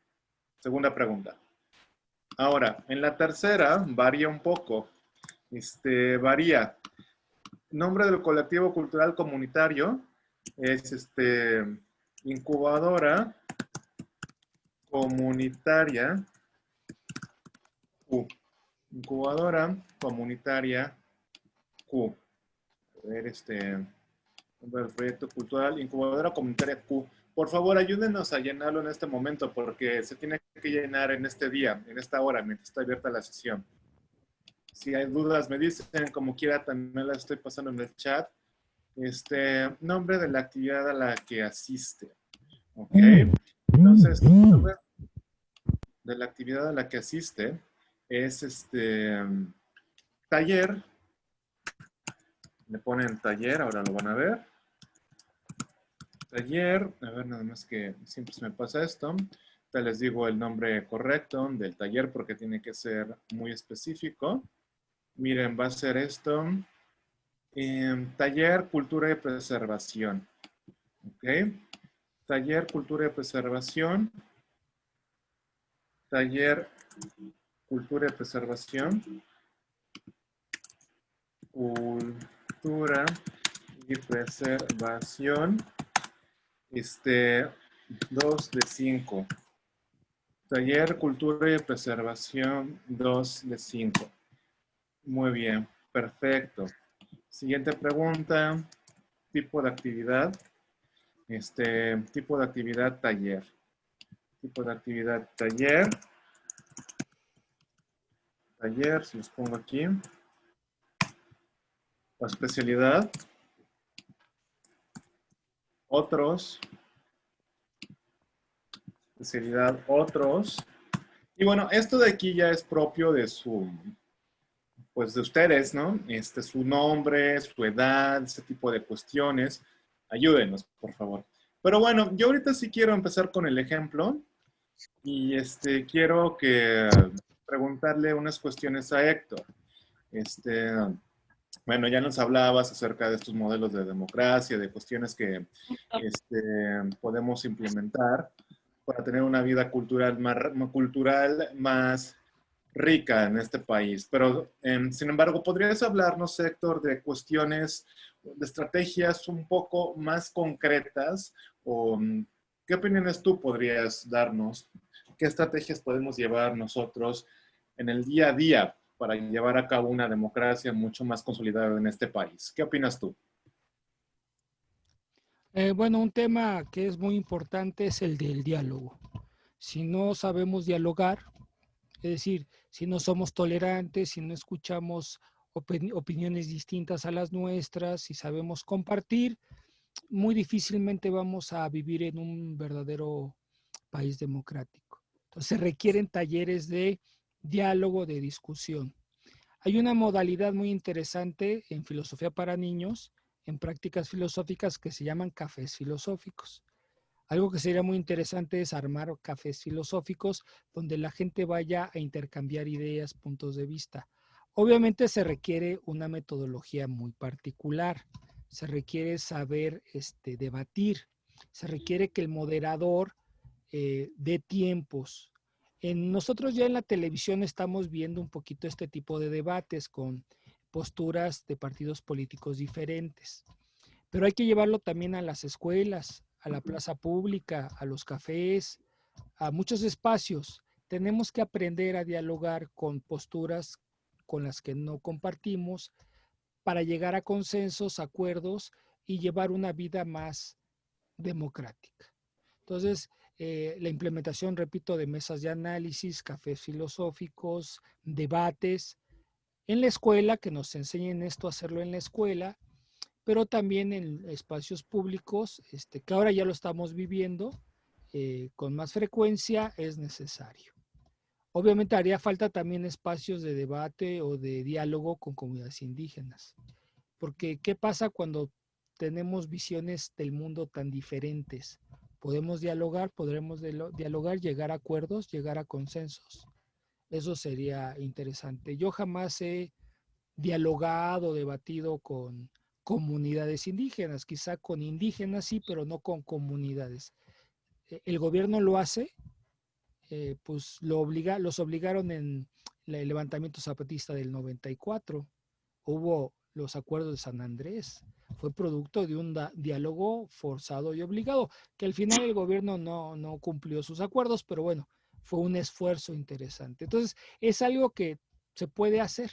A: Segunda pregunta. Ahora, en la tercera varía un poco. Varía. Nombre del colectivo cultural comunitario es incubadora comunitaria Q. Incubadora comunitaria Q. A ver, nombre del proyecto cultural, incubadora comunitaria Q. Por favor, ayúdenos a llenarlo en este momento porque se tiene que llenar en este día, en esta hora, mientras está abierta la sesión. Si hay dudas, me dicen, como quiera, también las estoy pasando en el chat. Nombre de la actividad a la que asiste. ¿Ok? Entonces, nombre de la actividad a la que asiste es taller. Le ponen taller, ahora lo van a ver. Taller, a ver, nada más que siempre se me pasa esto. Ya les digo el nombre correcto del taller porque tiene que ser muy específico. Miren, va a ser esto. Taller, cultura y preservación. ¿Ok? Taller, cultura y preservación. Taller, cultura y preservación. Cultura y preservación. 2 de 5. Taller, cultura y preservación, 2 de 5. Muy bien, perfecto. Siguiente pregunta, tipo de actividad. Tipo de actividad taller. Tipo de actividad taller. Taller, si los pongo aquí. O especialidad. Otros. Especialidad otros. Y bueno, esto de aquí ya es propio de pues de ustedes, ¿no? Su nombre, su edad, ese tipo de cuestiones. Ayúdenos, por favor. Pero bueno, yo ahorita sí quiero empezar con el ejemplo y quiero preguntarle unas cuestiones a Héctor. Bueno, ya nos hablabas acerca de estos modelos de democracia, de cuestiones que podemos implementar para tener una vida cultural más rica en este país. Pero, sin embargo, ¿podrías hablarnos, Héctor, de cuestiones, de estrategias un poco más concretas? O, ¿qué opiniones tú podrías darnos? ¿Qué estrategias podemos llevar nosotros en el día a día para llevar a cabo una democracia mucho más consolidada en este país? ¿Qué opinas tú?
B: Bueno, un tema que es muy importante es el del diálogo. Si no sabemos dialogar, es decir, si no somos tolerantes, si no escuchamos opiniones distintas a las nuestras, si sabemos compartir, muy difícilmente vamos a vivir en un verdadero país democrático. Entonces se requieren talleres de diálogo, de discusión. Hay una modalidad muy interesante en filosofía para niños, en prácticas filosóficas que se llaman cafés filosóficos. Algo que sería muy interesante es armar cafés filosóficos donde la gente vaya a intercambiar ideas, puntos de vista. Obviamente se requiere una metodología muy particular, se requiere saber debatir, se requiere que el moderador dé tiempos. Nosotros ya en la televisión estamos viendo un poquito este tipo de debates con posturas de partidos políticos diferentes, pero hay que llevarlo también a las escuelas, a la plaza pública, a los cafés, a muchos espacios. Tenemos que aprender a dialogar con posturas con las que no compartimos para llegar a consensos, acuerdos y llevar una vida más democrática. Entonces, la implementación, repito, de mesas de análisis, cafés filosóficos, debates, en la escuela, que nos enseñen esto a hacerlo en la escuela, pero también en espacios públicos, que ahora ya lo estamos viviendo con más frecuencia, es necesario. Obviamente haría falta también espacios de debate o de diálogo con comunidades indígenas, porque ¿qué pasa cuando tenemos visiones del mundo tan diferentes? Podemos dialogar, podremos dialogar, llegar a acuerdos, llegar a consensos. Eso sería interesante. Yo jamás he dialogado, debatido con comunidades indígenas, quizá con indígenas sí, pero no con comunidades. El gobierno lo hace, pues los obligaron en el levantamiento zapatista del 94. Hubo los acuerdos de San Andrés. Fue producto de un diálogo forzado y obligado, que al final el gobierno no cumplió sus acuerdos, pero bueno, fue un esfuerzo interesante. Entonces, es algo que se puede hacer.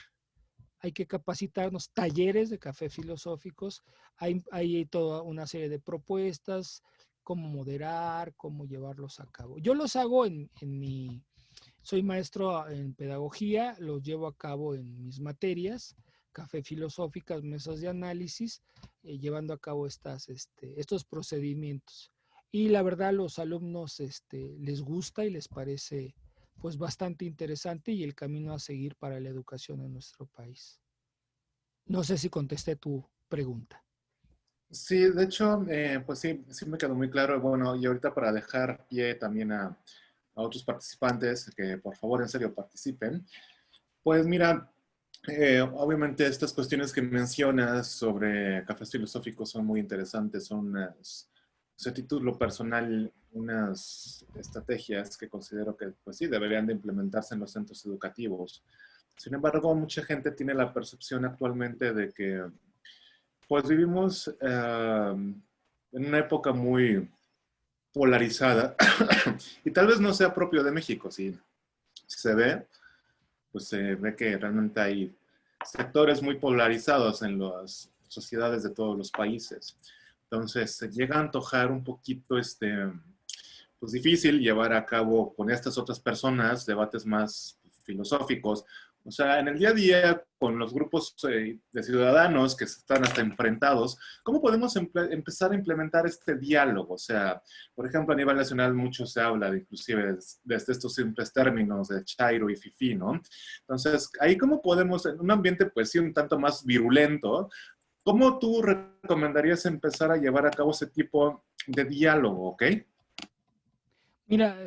B: Hay que capacitarnos, talleres de café filosóficos, hay toda una serie de propuestas, cómo moderar, cómo llevarlos a cabo. Yo los hago soy maestro en pedagogía, los llevo a cabo en mis materias, café filosóficas, mesas de análisis, llevando a cabo estos procedimientos. Y la verdad, a los alumnos les gusta y les parece pues bastante interesante y el camino a seguir para la educación en nuestro país. No sé si contesté tu pregunta.
A: Sí, de hecho, pues sí, sí me quedó muy claro. Bueno, y ahorita para dejar pie también a otros participantes que por favor en serio participen, pues mira, obviamente estas cuestiones que mencionas sobre cafés filosóficos son muy interesantes, son unas, a título personal, unas estrategias que considero que pues sí, deberían de implementarse en los centros educativos. Sin embargo, mucha gente tiene la percepción actualmente de que pues vivimos en una época muy polarizada y tal vez no sea propio de México, si se ve, pues se ve que realmente hay sectores muy polarizados en las sociedades de todos los países. Entonces, se llega a antojar un poquito pues difícil llevar a cabo con estas otras personas debates más filosóficos. O sea, en el día a día, con los grupos de ciudadanos que están hasta enfrentados, ¿cómo podemos empezar a implementar este diálogo? O sea, por ejemplo, a nivel nacional mucho se habla de, inclusive desde estos simples términos de chairo y fifí, ¿no? Entonces, ahí cómo podemos, en un ambiente pues sí un tanto más virulento, ¿cómo tú recomendarías empezar a llevar a cabo ese tipo de diálogo, ok?
B: Mira,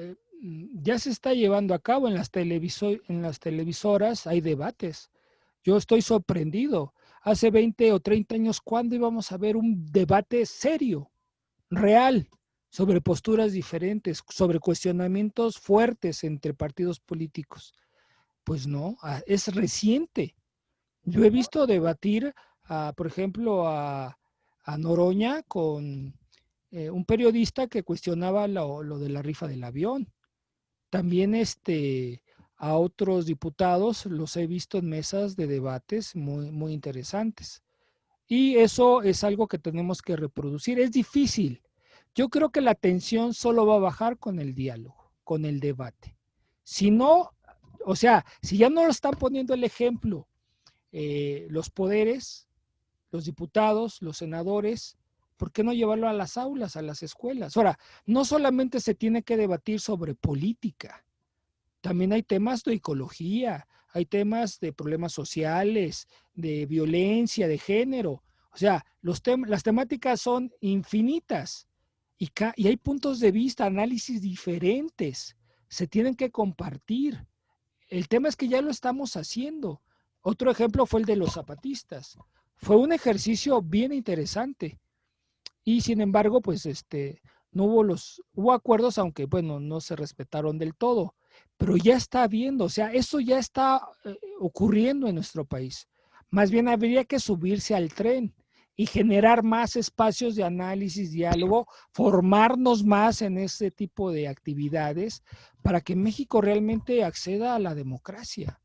B: ya se está llevando a cabo en las televisoras, hay debates. Yo estoy sorprendido. Hace 20 o 30 años, ¿cuándo íbamos a ver un debate serio, real, sobre posturas diferentes, sobre cuestionamientos fuertes entre partidos políticos? Pues no, es reciente. Yo he visto debatir, por ejemplo, a Noroña con un periodista que cuestionaba lo de la rifa del avión. También a otros diputados los he visto en mesas de debates muy, muy interesantes. Y eso es algo que tenemos que reproducir. Es difícil. Yo creo que la tensión solo va a bajar con el diálogo, con el debate. Si no, o sea, si ya no lo están poniendo el ejemplo los poderes, los diputados, los senadores, ¿por qué no llevarlo a las aulas, a las escuelas? Ahora, no solamente se tiene que debatir sobre política, también hay temas de ecología, hay temas de problemas sociales, de violencia, de género. O sea, las temáticas son infinitas y hay puntos de vista, análisis diferentes. Se tienen que compartir. El tema es que ya lo estamos haciendo. Otro ejemplo fue el de los zapatistas. Fue un ejercicio bien interesante y sin embargo, pues no hubo acuerdos, aunque bueno, no se respetaron del todo, pero ya está habiendo, o sea, eso ya está ocurriendo en nuestro país. Más bien habría que subirse al tren y generar más espacios de análisis, diálogo, formarnos más en ese tipo de actividades para que México realmente acceda a la democracia.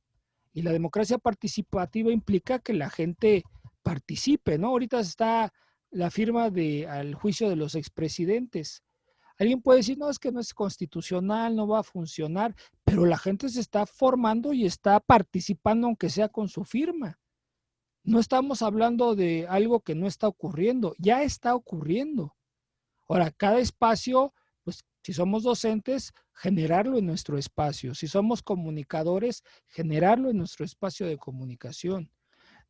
B: Y la democracia participativa implica que la gente participe, ¿no? Ahorita está la firma al juicio de los expresidentes. Alguien puede decir, no, es que no es constitucional, no va a funcionar, pero la gente se está formando y está participando, aunque sea con su firma. No estamos hablando de algo que no está ocurriendo, ya está ocurriendo. Ahora, cada espacio, pues si somos docentes, generarlo en nuestro espacio. Si somos comunicadores, generarlo en nuestro espacio de comunicación.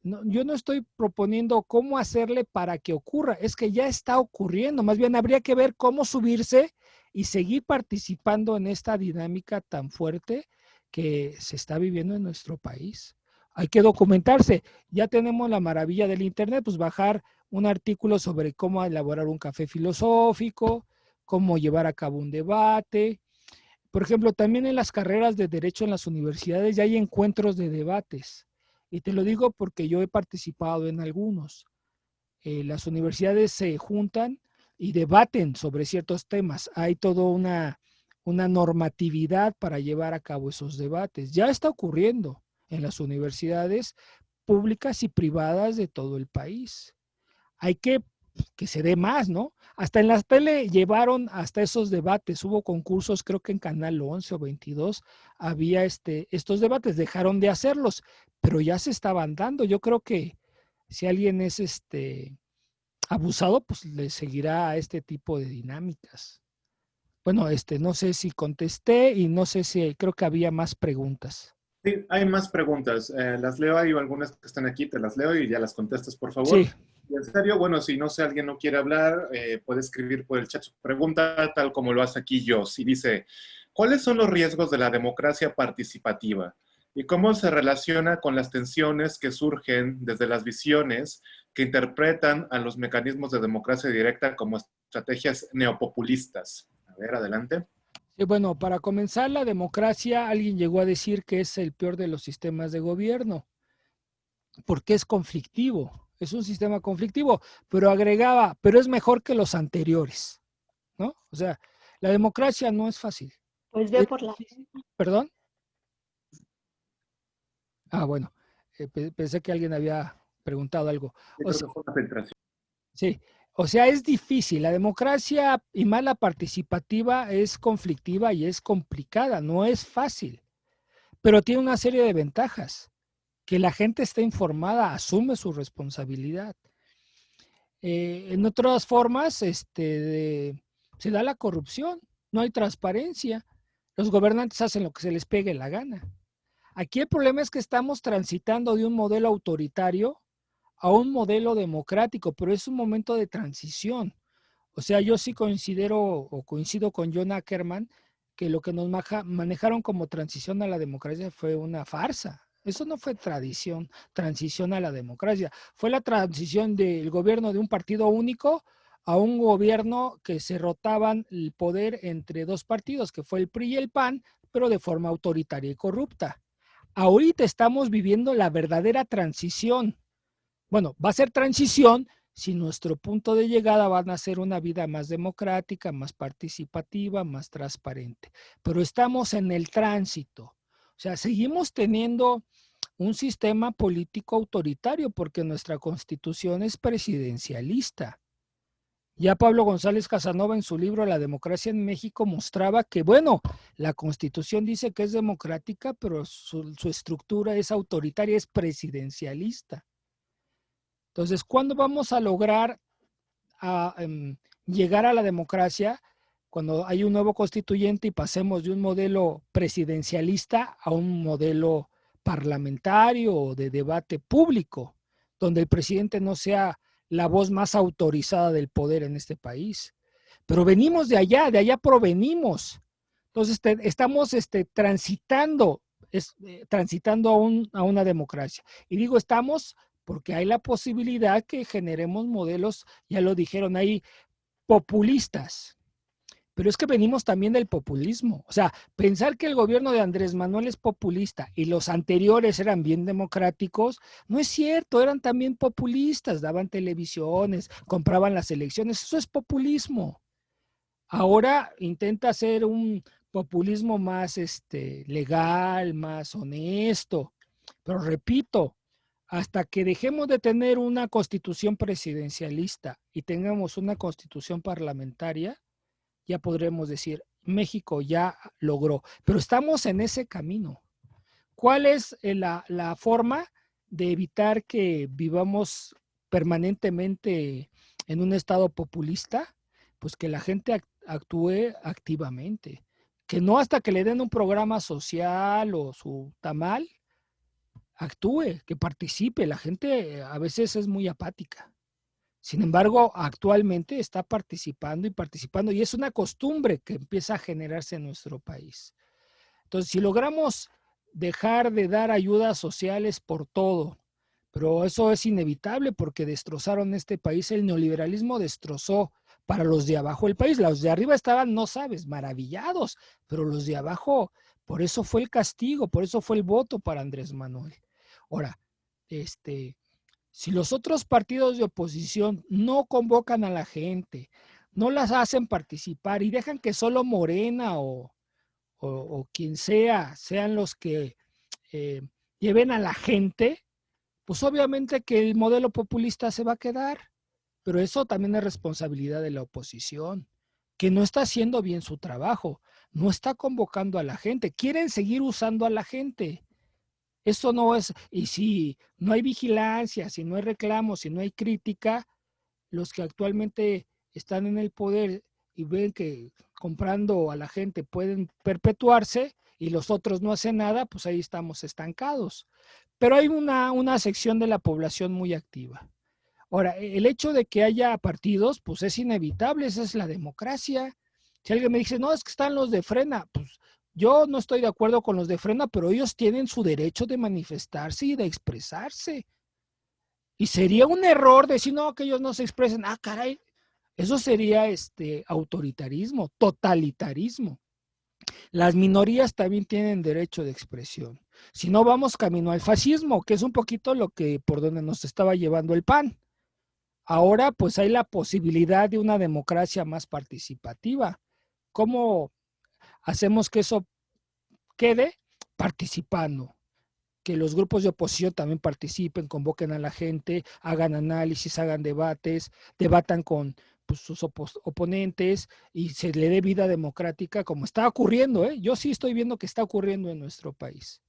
B: No, yo no estoy proponiendo cómo hacerle para que ocurra, es que ya está ocurriendo. Más bien habría que ver cómo subirse y seguir participando en esta dinámica tan fuerte que se está viviendo en nuestro país. Hay que documentarse. Ya tenemos la maravilla del Internet, pues bajar un artículo sobre cómo elaborar un café filosófico, cómo llevar a cabo un debate. Por ejemplo, también en las carreras de derecho en las universidades ya hay encuentros de debates. Y te lo digo porque yo he participado en algunos. Las universidades se juntan y debaten sobre ciertos temas. Hay toda una normatividad para llevar a cabo esos debates. Ya está ocurriendo en las universidades públicas y privadas de todo el país. Hay que se dé más, ¿no? Hasta en las tele llevaron hasta esos debates, hubo concursos, creo que en Canal 11 o 22 había estos debates, dejaron de hacerlos, pero ya se estaban dando. Yo creo que si alguien es abusado, pues le seguirá a este tipo de dinámicas. Bueno, no sé si contesté y no sé si creo que había más preguntas.
A: Sí, hay más preguntas. Las leo, hay algunas que están aquí, te las leo y ya las contestas, por favor.
B: Sí,
A: Y en serio, bueno, si no sé, alguien no quiere hablar, puede escribir por el chat su pregunta, tal como lo hace aquí yo. Si dice, ¿cuáles son los riesgos de la democracia participativa? ¿Y cómo se relaciona con las tensiones que surgen desde las visiones que interpretan a los mecanismos de democracia directa como estrategias neopopulistas? A ver, adelante.
B: sí, bueno, para comenzar, la democracia, alguien llegó a decir que es el peor de los sistemas de gobierno, porque es conflictivo, es un sistema conflictivo, pero agregaba, pero es mejor que los anteriores, ¿no? O sea, la democracia no es fácil.
C: Pues ve por la...
B: ¿Perdón? Ah, bueno, pensé que alguien había preguntado algo.
A: Yo
B: O
A: creo
B: sea,
A: que fue una filtración.
B: sí, o sea, es difícil. La democracia y más la participativa es conflictiva y es complicada, no es fácil, pero tiene una serie de ventajas. Que la gente esté informada, asume su responsabilidad. En otras formas, se da la corrupción, no hay transparencia, los gobernantes hacen lo que se les pegue la gana. Aquí el problema es que estamos transitando de un modelo autoritario a un modelo democrático, pero es un momento de transición. O sea, yo sí considero o coincido con John Ackerman que lo que nos manejaron como transición a la democracia fue una farsa. Eso no fue transición a la democracia. Fue la transición del gobierno de un partido único a un gobierno que se rotaban el poder entre dos partidos, que fue el PRI y el PAN, pero de forma autoritaria y corrupta. Ahorita estamos viviendo la verdadera transición. Bueno, va a ser transición si nuestro punto de llegada van a ser una vida más democrática, más participativa, más transparente. Pero estamos en el tránsito. O sea, seguimos teniendo un sistema político autoritario porque nuestra constitución es presidencialista. Ya Pablo González Casanova en su libro La democracia en México mostraba que, bueno, la constitución dice que es democrática, pero su estructura es autoritaria, es presidencialista. Entonces, ¿cuándo vamos a lograr llegar a la democracia? Cuando hay un nuevo constituyente y pasemos de un modelo presidencialista a un modelo parlamentario o de debate público, donde el presidente no sea la voz más autorizada del poder en este país. Pero venimos de allá provenimos. Entonces, estamos transitando, transitando a una democracia. Y digo estamos porque hay la posibilidad que generemos modelos, ya lo dijeron ahí, populistas. Pero es que venimos también del populismo. O sea, pensar que el gobierno de Andrés Manuel es populista y los anteriores eran bien democráticos, no es cierto, eran también populistas, daban televisiones, compraban las elecciones, eso es populismo. Ahora intenta hacer un populismo más legal, más honesto, pero repito, hasta que dejemos de tener una constitución presidencialista y tengamos una constitución parlamentaria, ya podremos decir, México ya logró, pero estamos en ese camino. ¿Cuál es la forma de evitar que vivamos permanentemente en un estado populista? Pues que la gente actúe activamente, que no hasta que le den un programa social o su tamal, actúe, que participe. La gente a veces es muy apática. Sin embargo, actualmente está participando y participando y es una costumbre que empieza a generarse en nuestro país. Entonces, si logramos dejar de dar ayudas sociales por todo, pero eso es inevitable porque destrozaron este país, el neoliberalismo destrozó para los de abajo el país. Los de arriba estaban, no sabes, maravillados, pero los de abajo, por eso fue el castigo, por eso fue el voto para Andrés Manuel. Ahora, si los otros partidos de oposición no convocan a la gente, no las hacen participar y dejan que solo Morena o quien sea, sean los que eh, lleven a la gente, pues obviamente que el modelo populista se va a quedar, pero eso también es responsabilidad de la oposición, que no está haciendo bien su trabajo, no está convocando a la gente, quieren seguir usando a la gente. Eso no es, y si no hay vigilancia, si no hay reclamos, si no hay crítica, los que actualmente están en el poder y ven que comprando a la gente pueden perpetuarse y los otros no hacen nada, pues ahí estamos estancados. Pero hay una sección de la población muy activa. Ahora, el hecho de que haya partidos, pues es inevitable, esa es la democracia. Si alguien me dice, no, es que están los de Frena, pues yo no estoy de acuerdo con los de Frena, pero ellos tienen su derecho de manifestarse y de expresarse. Y sería un error decir, no, que ellos no se expresen. Ah, caray, eso sería autoritarismo, totalitarismo. Las minorías también tienen derecho de expresión. Si no, vamos camino al fascismo, que es un poquito lo que por donde nos estaba llevando el PAN. Ahora, pues hay la posibilidad de una democracia más participativa. ¿Cómo hacemos que eso quede? Participando, que los grupos de oposición también participen, convoquen a la gente, hagan análisis, hagan debates, debatan con pues, sus oponentes y se le dé vida democrática como está ocurriendo, ¿eh? Yo sí estoy viendo que está ocurriendo en nuestro país.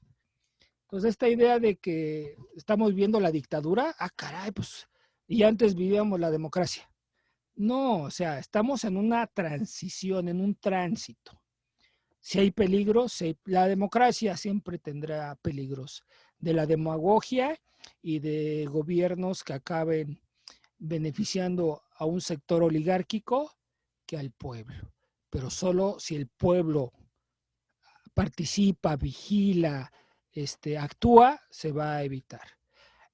B: Entonces, esta idea de que estamos viendo la dictadura, ah, caray, pues, y antes vivíamos la democracia. No, o sea, estamos en una transición, en un tránsito. Si hay peligros, la democracia siempre tendrá peligros de la demagogia y de gobiernos que acaben beneficiando a un sector oligárquico que al pueblo. Pero solo si el pueblo participa, vigila, actúa, se va a evitar.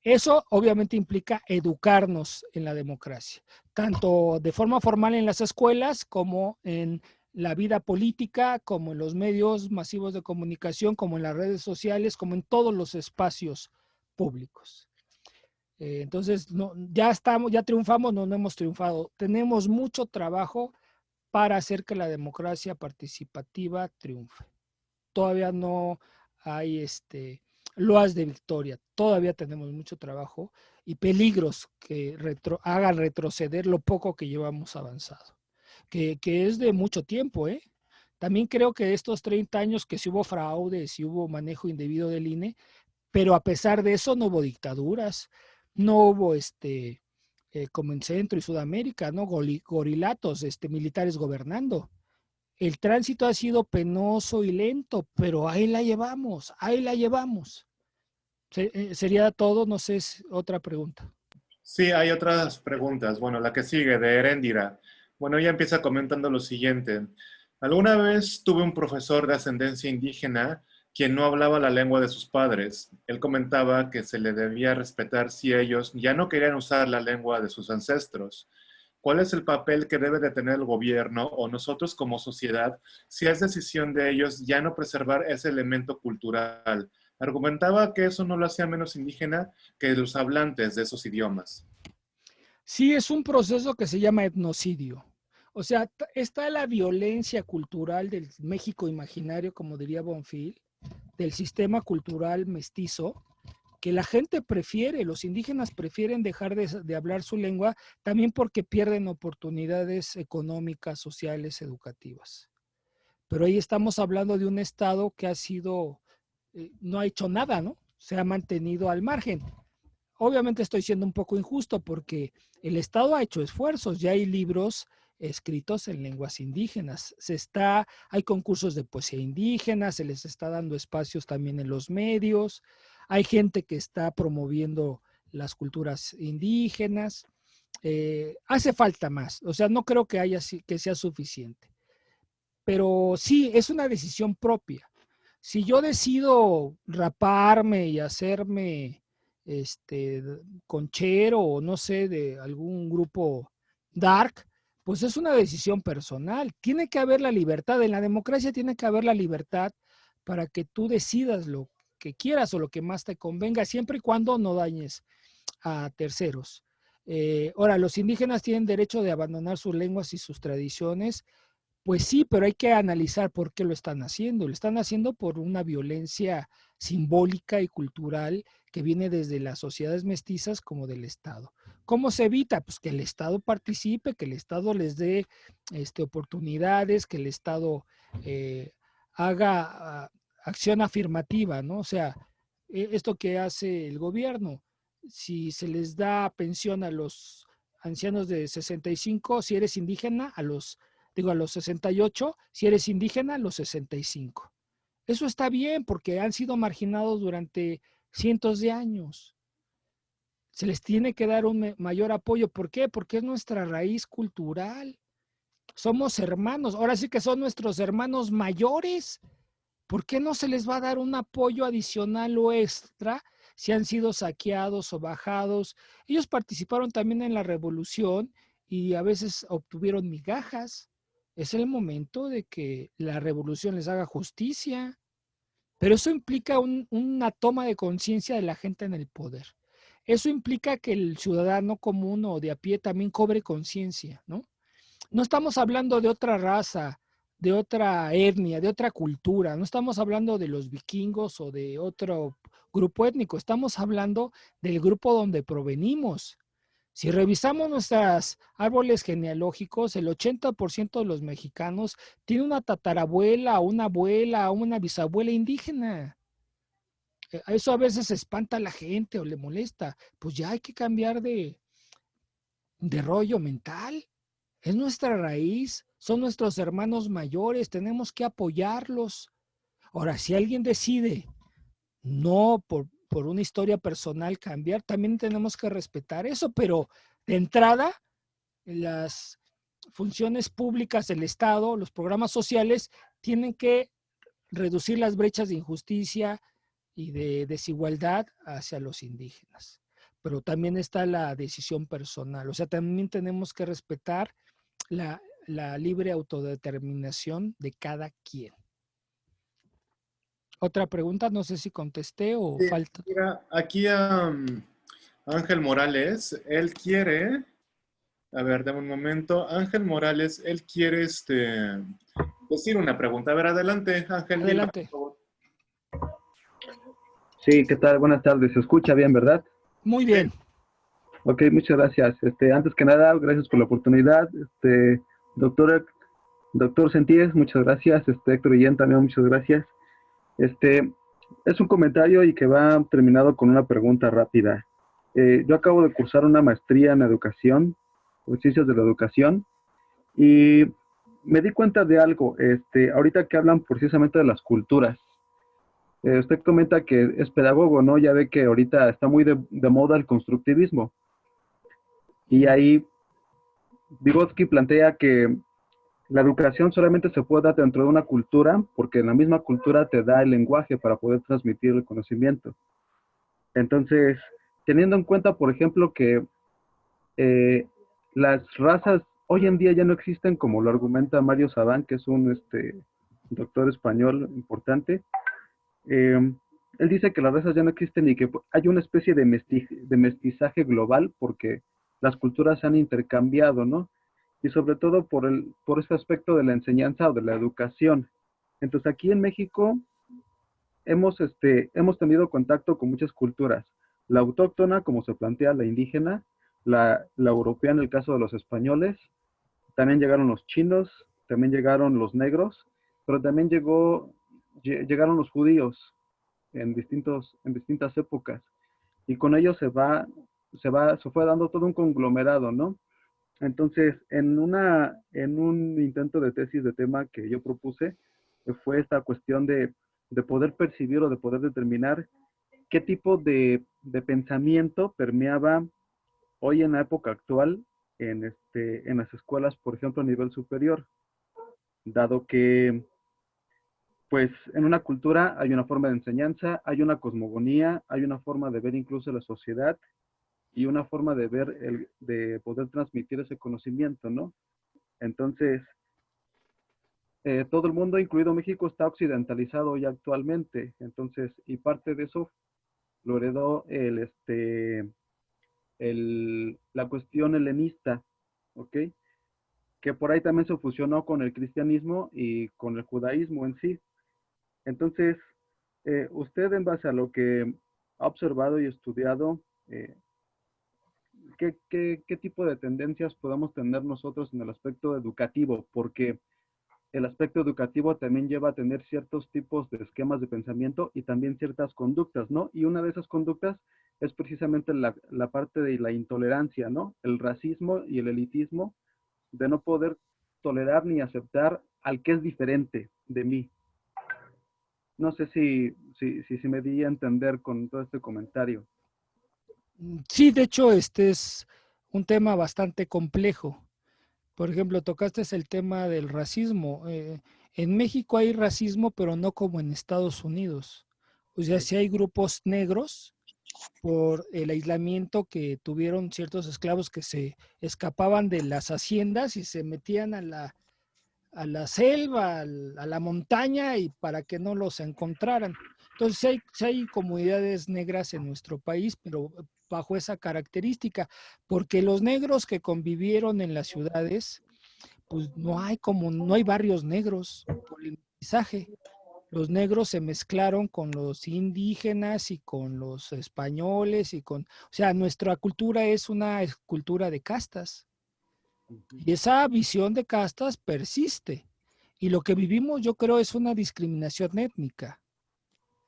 B: Eso obviamente implica educarnos en la democracia, tanto de forma formal en las escuelas como en la vida política, como en los medios masivos de comunicación, como en las redes sociales, como en todos los espacios públicos. Entonces, no, ya triunfamos, no hemos triunfado. Tenemos mucho trabajo para hacer que la democracia participativa triunfe. Todavía no hay loas de victoria. Todavía tenemos mucho trabajo y peligros que hagan retroceder lo poco que llevamos avanzado, que es de mucho tiempo, ¿eh? También creo que estos 30 años que sí hubo fraude, sí hubo manejo indebido del INE, pero a pesar de eso no hubo dictaduras, no hubo como en Centro y Sudamérica, ¿no? Gorilatos, militares gobernando. El tránsito ha sido penoso y lento, pero ahí la llevamos, ahí la llevamos. Sería todo, no sé, es otra pregunta.
A: Sí, hay otras preguntas. Bueno, la que sigue, de Heréndira. Bueno, ella empieza comentando lo siguiente. Alguna vez tuve un profesor de ascendencia indígena quien no hablaba la lengua de sus padres. Él comentaba que se le debía respetar si ellos ya no querían usar la lengua de sus ancestros. ¿Cuál es el papel que debe de tener el gobierno o nosotros como sociedad si es decisión de ellos ya no preservar ese elemento cultural? Argumentaba que eso no lo hacía menos indígena que los hablantes de esos idiomas.
B: Sí, es un proceso que se llama etnocidio. O sea, está la violencia cultural del México imaginario, como diría Bonfil, del sistema cultural mestizo, que la gente prefiere, los indígenas prefieren dejar de hablar su lengua también porque pierden oportunidades económicas, sociales, educativas. pero ahí estamos hablando de un Estado que ha sido, no ha hecho nada, ¿no? Se ha mantenido al margen. Obviamente estoy siendo un poco injusto porque el Estado ha hecho esfuerzos, ya hay libros escritos en lenguas indígenas, hay concursos de poesía indígena, se les está dando espacios también en los medios, hay gente que está promoviendo las culturas indígenas, hace falta más, o sea, no creo que sea suficiente, pero sí, es una decisión propia. Si yo decido raparme y hacerme este conchero o no sé, de algún grupo dark, pues es una decisión personal. Tiene que haber la libertad. En la democracia tiene que haber la libertad para que tú decidas lo que quieras o lo que más te convenga, siempre y cuando no dañes a terceros. Ahora, los indígenas tienen derecho de abandonar sus lenguas y sus tradiciones, pues sí, pero hay que analizar por qué lo están haciendo. Lo están haciendo por una violencia simbólica y cultural que viene desde las sociedades mestizas como del Estado. ¿Cómo se evita? Pues que el Estado participe, que el Estado les dé oportunidades, que el Estado haga acción afirmativa, ¿no? O sea, esto que hace el gobierno, si se les da pensión a los ancianos de 65, si eres indígena, a los 68, si eres indígena, a los 65. Eso está bien porque han sido marginados durante cientos de años. Se les tiene que dar un mayor apoyo. ¿Por qué? Porque es nuestra raíz cultural. Somos hermanos. Ahora sí que son nuestros hermanos mayores. ¿Por qué no se les va a dar un apoyo adicional o extra si han sido saqueados o bajados? Ellos participaron también en la revolución y a veces obtuvieron migajas. Es el momento de que la revolución les haga justicia, pero eso implica una toma de conciencia de la gente en el poder. Eso implica que el ciudadano común o de a pie también cobre conciencia, ¿no? No estamos hablando de otra raza, de otra etnia, de otra cultura, no estamos hablando de los vikingos o de otro grupo étnico, estamos hablando del grupo donde provenimos. Si revisamos nuestros árboles genealógicos, el 80% de los mexicanos tiene una tatarabuela, una abuela, una bisabuela indígena. Eso a veces espanta a la gente o le molesta. Pues ya hay que cambiar de rollo mental. Es nuestra raíz, son nuestros hermanos mayores, tenemos que apoyarlos. Ahora, si alguien decide no por una historia personal cambiar, también tenemos que respetar eso, pero de entrada, las funciones públicas del Estado, los programas sociales, tienen que reducir las brechas de injusticia y de desigualdad hacia los indígenas. Pero también está la decisión personal, o sea, también tenemos que respetar la libre autodeterminación de cada quien. Otra pregunta, no sé si contesté o
A: Sí,
B: falta.
A: mira, aquí Ángel Morales, él quiere, a ver, dame un momento. Ángel Morales, él quiere decir una pregunta. A ver, adelante, Ángel, dila, por
B: Adelante.
A: favor.
C: Sí, ¿qué tal? Buenas tardes. Se escucha bien, ¿verdad?
B: Muy
A: Sí.
B: bien.
C: Ok, muchas gracias. Antes que nada, gracias por la oportunidad. Doctor, doctor Sentíes, muchas gracias. Héctor Guillén también, muchas gracias. Es un comentario y que va terminado con una pregunta rápida. Yo acabo de cursar una maestría en educación, o ciencias de la educación, y me di cuenta de algo. Ahorita que hablan precisamente de las culturas. Usted comenta que es pedagogo, ¿no? Ya ve que ahorita está muy de moda el constructivismo. Y ahí Vygotsky plantea que la educación solamente se puede dar dentro de una cultura porque la misma cultura te da el lenguaje para poder transmitir el conocimiento. Entonces, teniendo en cuenta, por ejemplo, que las razas hoy en día ya no existen, como lo argumenta Mario Sabán, que es un doctor español importante, él dice que las razas ya no existen y que hay una especie de mestizaje global porque las culturas se han intercambiado, ¿no? Y sobre todo por este aspecto de la enseñanza o de la educación. Entonces aquí en México hemos tenido contacto con muchas culturas. La autóctona, como se plantea, la indígena, la europea en el caso de los españoles, también llegaron los chinos, también llegaron los negros, pero también llegaron los judíos en distintas épocas, y con ellos se fue dando todo un conglomerado, ¿no? Entonces, en un intento de tesis de tema que yo propuse, fue esta cuestión de poder percibir o de poder determinar qué tipo de pensamiento permeaba hoy en la época actual en las escuelas, por ejemplo, a nivel superior, dado que pues en una cultura hay una forma de enseñanza, hay una cosmogonía, hay una forma de ver incluso la sociedad y una forma de ver, de poder transmitir ese conocimiento, ¿no? Entonces, todo el mundo, incluido México, está occidentalizado ya actualmente. Entonces, y parte de eso lo heredó la cuestión helenista, ¿ok? Que por ahí también se fusionó con el cristianismo y con el judaísmo en sí. Entonces, usted en base a lo que ha observado y estudiado, ¿qué tipo de tendencias podemos tener nosotros en el aspecto educativo? Porque el aspecto educativo también lleva a tener ciertos tipos de esquemas de pensamiento y también ciertas conductas, ¿no? Y una de esas conductas es precisamente la parte de la intolerancia, ¿no? El racismo y el elitismo, de no poder tolerar ni aceptar al que es diferente de mí. No sé si me di a entender con todo este comentario.
B: Sí, de hecho, este es un tema bastante complejo. Por ejemplo, tocaste el tema del racismo. En México hay racismo, pero no como en Estados Unidos. O sea, sí hay grupos negros por el aislamiento que tuvieron ciertos esclavos que se escapaban de las haciendas y se metían a la selva, a la montaña y para que no los encontraran. Entonces, sí hay comunidades negras en nuestro país, pero bajo esa característica, porque los negros que convivieron en las ciudades, pues no hay barrios negros por el mestizaje. Los negros se mezclaron con los indígenas y con los españoles o sea, nuestra cultura es una cultura de castas y esa visión de castas persiste. Y lo que vivimos, yo creo, es una discriminación étnica,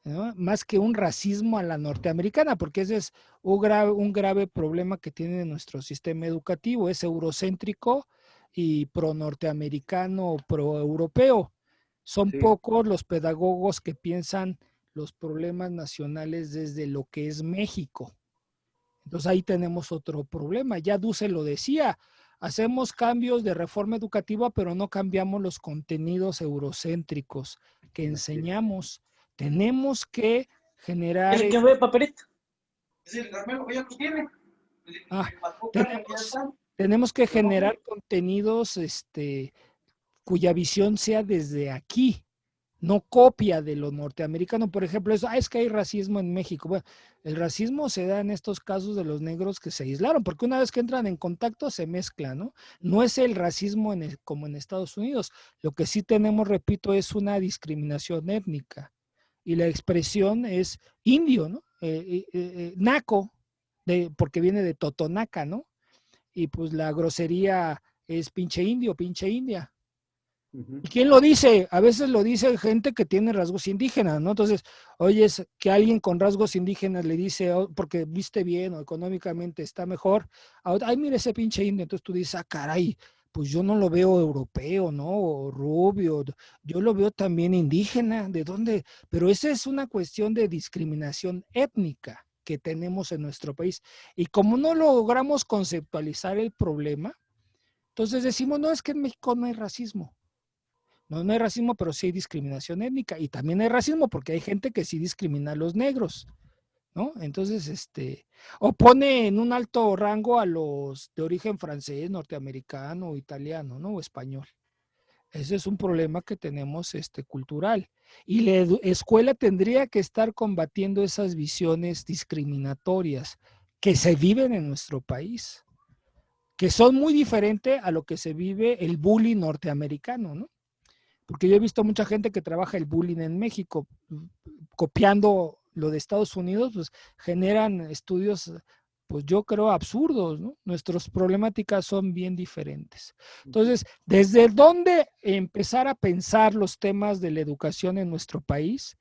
B: ¿no? Más que un racismo a la norteamericana, porque ese es un grave problema que tiene nuestro sistema educativo, es eurocéntrico y pro norteamericano, pro europeo. Son
C: Sí,
B: pocos los pedagogos que piensan los problemas nacionales desde lo que es México. Entonces ahí tenemos otro problema. Ya Duce lo decía, hacemos cambios de reforma educativa, pero no cambiamos los contenidos eurocéntricos que
C: así es.
B: enseñamos. Tenemos que generar,
D: ¿Quiere que vea papelito?
B: ah, tenemos que generar contenidos, cuya visión sea desde aquí, no copia de lo norteamericano. Por ejemplo, es que hay racismo en México. Bueno, el racismo se da en estos casos de los negros que se aislaron, porque una vez que entran en contacto se mezclan, ¿no? No es el racismo como en Estados Unidos. Lo que sí tenemos, repito, es una discriminación étnica. Y la expresión es indio, ¿no? Naco, porque viene de Totonaca, ¿no? Y pues la grosería es pinche indio, pinche india.
C: Ujú.
B: ¿Y quién lo dice? A veces lo dice gente que tiene rasgos indígenas, ¿no? Entonces, oyes que alguien con rasgos indígenas le dice, oh, porque viste bien o económicamente está mejor, ay, mira ese pinche indio. Entonces tú dices, ah, caray, pues yo no lo veo europeo, ¿no? O rubio, yo lo veo también indígena. ¿De dónde? Pero esa es una cuestión de discriminación étnica que tenemos en nuestro país. Y como no logramos conceptualizar el problema, entonces decimos, no, es que en México no hay racismo. No, no hay racismo, pero sí hay discriminación étnica. Y también hay racismo porque hay gente que sí discrimina a los negros, ¿no? Entonces, o pone en un alto rango a los de origen francés, norteamericano, italiano, ¿no? O español. Ese es un problema que tenemos, cultural. Y la escuela tendría que estar combatiendo esas visiones discriminatorias que se viven en nuestro país, que son muy diferentes a lo que se vive el bullying norteamericano, ¿no? Porque yo he visto mucha gente que trabaja el bullying en México, copiando lo de Estados Unidos, pues generan estudios pues yo creo absurdos, ¿no? Nuestras problemáticas son bien diferentes. Entonces, ¿desde dónde empezar a pensar los temas de la educación en nuestro país?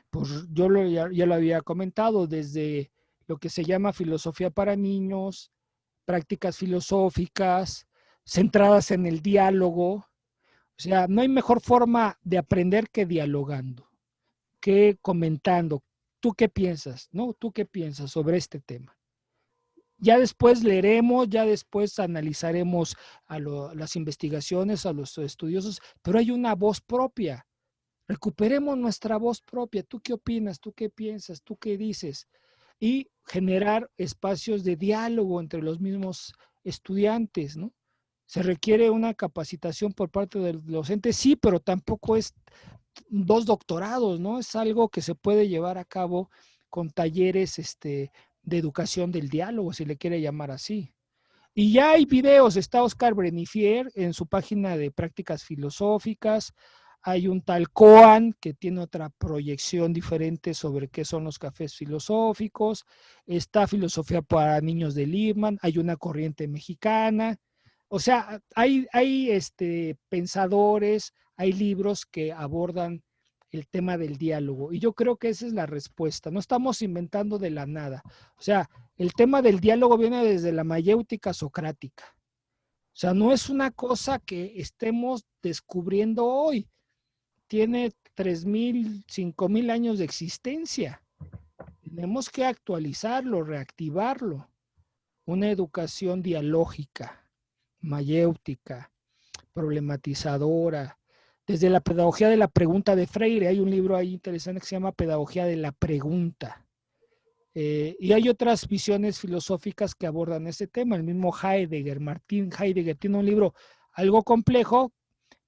B: Pues ya lo había comentado, desde lo que se llama filosofía para niños, prácticas filosóficas, centradas en el diálogo. O sea, no hay mejor forma de aprender que dialogando, que comentando. ¿Tú qué piensas? ¿No? ¿Tú qué piensas sobre este tema? Ya después leeremos, ya después analizaremos las investigaciones, a los estudiosos, pero hay una voz propia. Recuperemos nuestra voz propia. ¿Tú qué opinas? ¿Tú qué piensas? ¿Tú qué dices? Y generar espacios de diálogo entre los mismos estudiantes, ¿no? Se requiere una capacitación por parte del docente, sí, pero tampoco es 2 doctorados, ¿no? Es algo que se puede llevar a cabo con talleres de educación del diálogo, si le quiere llamar así. Y ya hay videos, está Oscar Brenifier en su página de prácticas filosóficas, hay un tal Coan que tiene otra proyección diferente sobre qué son los cafés filosóficos, está Filosofía para Niños de Liebman, hay una corriente mexicana, o sea, hay pensadores, hay libros que abordan el tema del diálogo y yo creo que esa es la respuesta, no estamos inventando de la nada, o sea, el tema del diálogo viene desde la mayéutica socrática. O sea, no es una cosa que estemos descubriendo hoy. Tiene 3,000, 5,000 años de existencia. Tenemos que actualizarlo, reactivarlo. Una educación dialógica, mayéutica, problematizadora. Desde la pedagogía de la pregunta de Freire, hay un libro ahí interesante que se llama Pedagogía de la Pregunta. Y hay otras visiones filosóficas que abordan ese tema. El mismo Heidegger, Martín Heidegger, tiene un libro algo complejo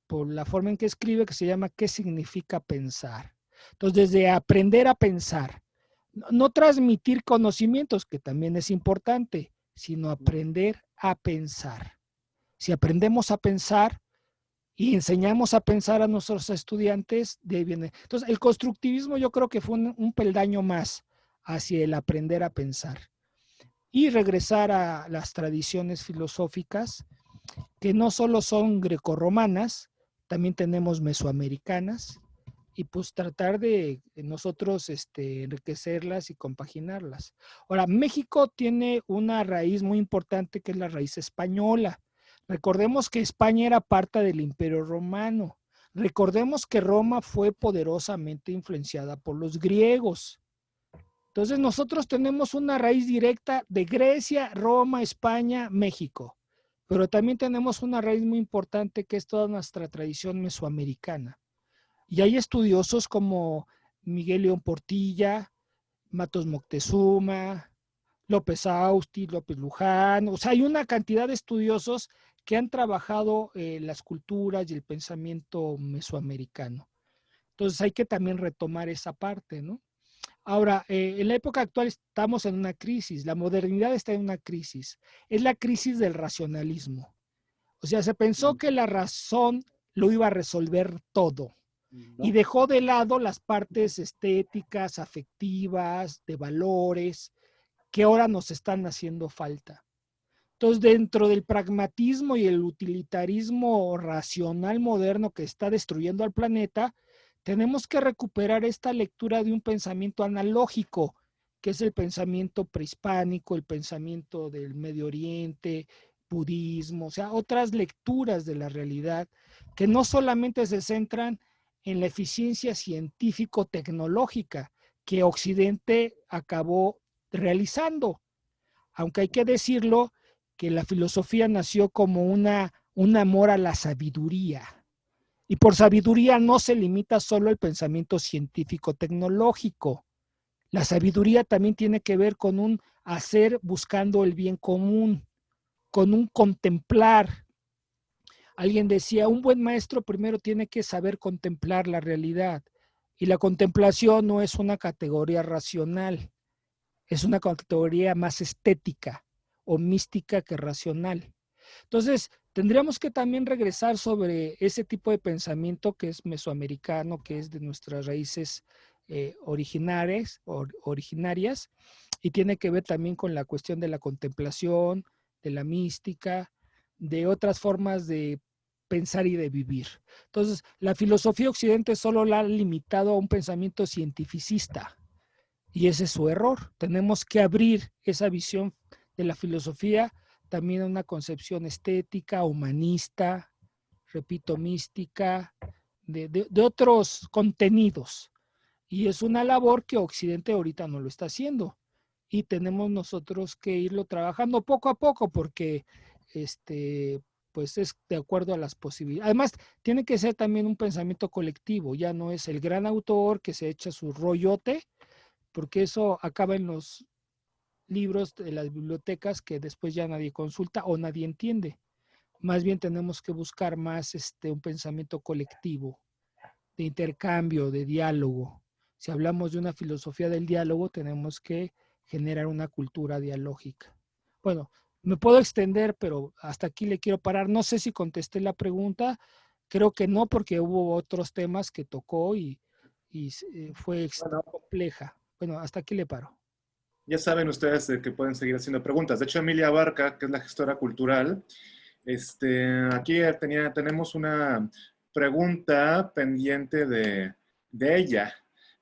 B: por la forma en que escribe que se llama ¿Qué significa pensar? Entonces, desde aprender a pensar, no transmitir conocimientos, que también es importante, sino aprender a pensar. Si aprendemos a pensar y enseñamos a pensar a nuestros estudiantes, de ahí viene. Entonces, el constructivismo yo creo que fue un peldaño más hacia el aprender a pensar y regresar a las tradiciones filosóficas que no solo son grecorromanas, también tenemos mesoamericanas y pues tratar de nosotros enriquecerlas y compaginarlas. Ahora, México tiene una raíz muy importante que es la raíz española. Recordemos que España era parte del Imperio Romano. Recordemos que Roma fue poderosamente influenciada por los griegos. Entonces nosotros tenemos una raíz directa de Grecia, Roma, España, México, pero también tenemos una raíz muy importante que es toda nuestra tradición mesoamericana. Y hay estudiosos como Miguel León Portilla, Matos Moctezuma, López Austi, López Luján, o sea, hay una cantidad de estudiosos que han trabajado las culturas y el pensamiento mesoamericano. Entonces hay que también retomar esa parte, ¿no? Ahora, en la época actual estamos en una crisis, la modernidad está en una crisis, es la crisis del racionalismo. O sea, se pensó que la razón lo iba a resolver todo y dejó de lado las partes estéticas, afectivas, de valores, que ahora nos están haciendo falta. Entonces, dentro del pragmatismo y el utilitarismo racional moderno que está destruyendo al planeta, tenemos que recuperar esta lectura de un pensamiento analógico, que es el pensamiento prehispánico, el pensamiento del Medio Oriente, budismo, o sea, otras lecturas de la realidad que no solamente se centran en la eficiencia científico-tecnológica que Occidente acabó realizando, aunque hay que decirlo que la filosofía nació como un amor a la sabiduría. Y por sabiduría no se limita solo el pensamiento científico-tecnológico. La sabiduría también tiene que ver con un hacer buscando el bien común, con un contemplar. Alguien decía, un buen maestro primero tiene que saber contemplar la realidad. Y la contemplación no es una categoría racional, es una categoría más estética o mística que racional. Entonces, tendríamos que también regresar sobre ese tipo de pensamiento que es mesoamericano, que es de nuestras raíces originarias, y tiene que ver también con la cuestión de la contemplación, de la mística, de otras formas de pensar y de vivir. Entonces, la filosofía occidente solo la ha limitado a un pensamiento cientificista, y ese es su error. Tenemos que abrir esa visión de la filosofía también a una concepción estética, humanista, repito, mística, de otros contenidos. Y es una labor que Occidente ahorita no lo está haciendo. Y tenemos nosotros que irlo trabajando poco a poco porque pues es de acuerdo a las posibilidades. Además, tiene que ser también un pensamiento colectivo. Ya no es el gran autor que se echa su rollote, porque eso acaba en los libros de las bibliotecas que después ya nadie consulta o nadie entiende. Más bien tenemos que buscar más un pensamiento colectivo, de intercambio, de diálogo. Si hablamos de una filosofía del diálogo, tenemos que generar una cultura dialógica. Bueno, me puedo extender, pero hasta aquí le quiero parar. No sé si contesté la pregunta. Creo que no, porque hubo otros temas que tocó y fue
A: Bueno,
B: compleja. Bueno, hasta aquí le paro.
A: ya saben ustedes que pueden seguir haciendo preguntas. De hecho, Emilia Barca, que es la gestora cultural, aquí tenemos una pregunta pendiente de ella.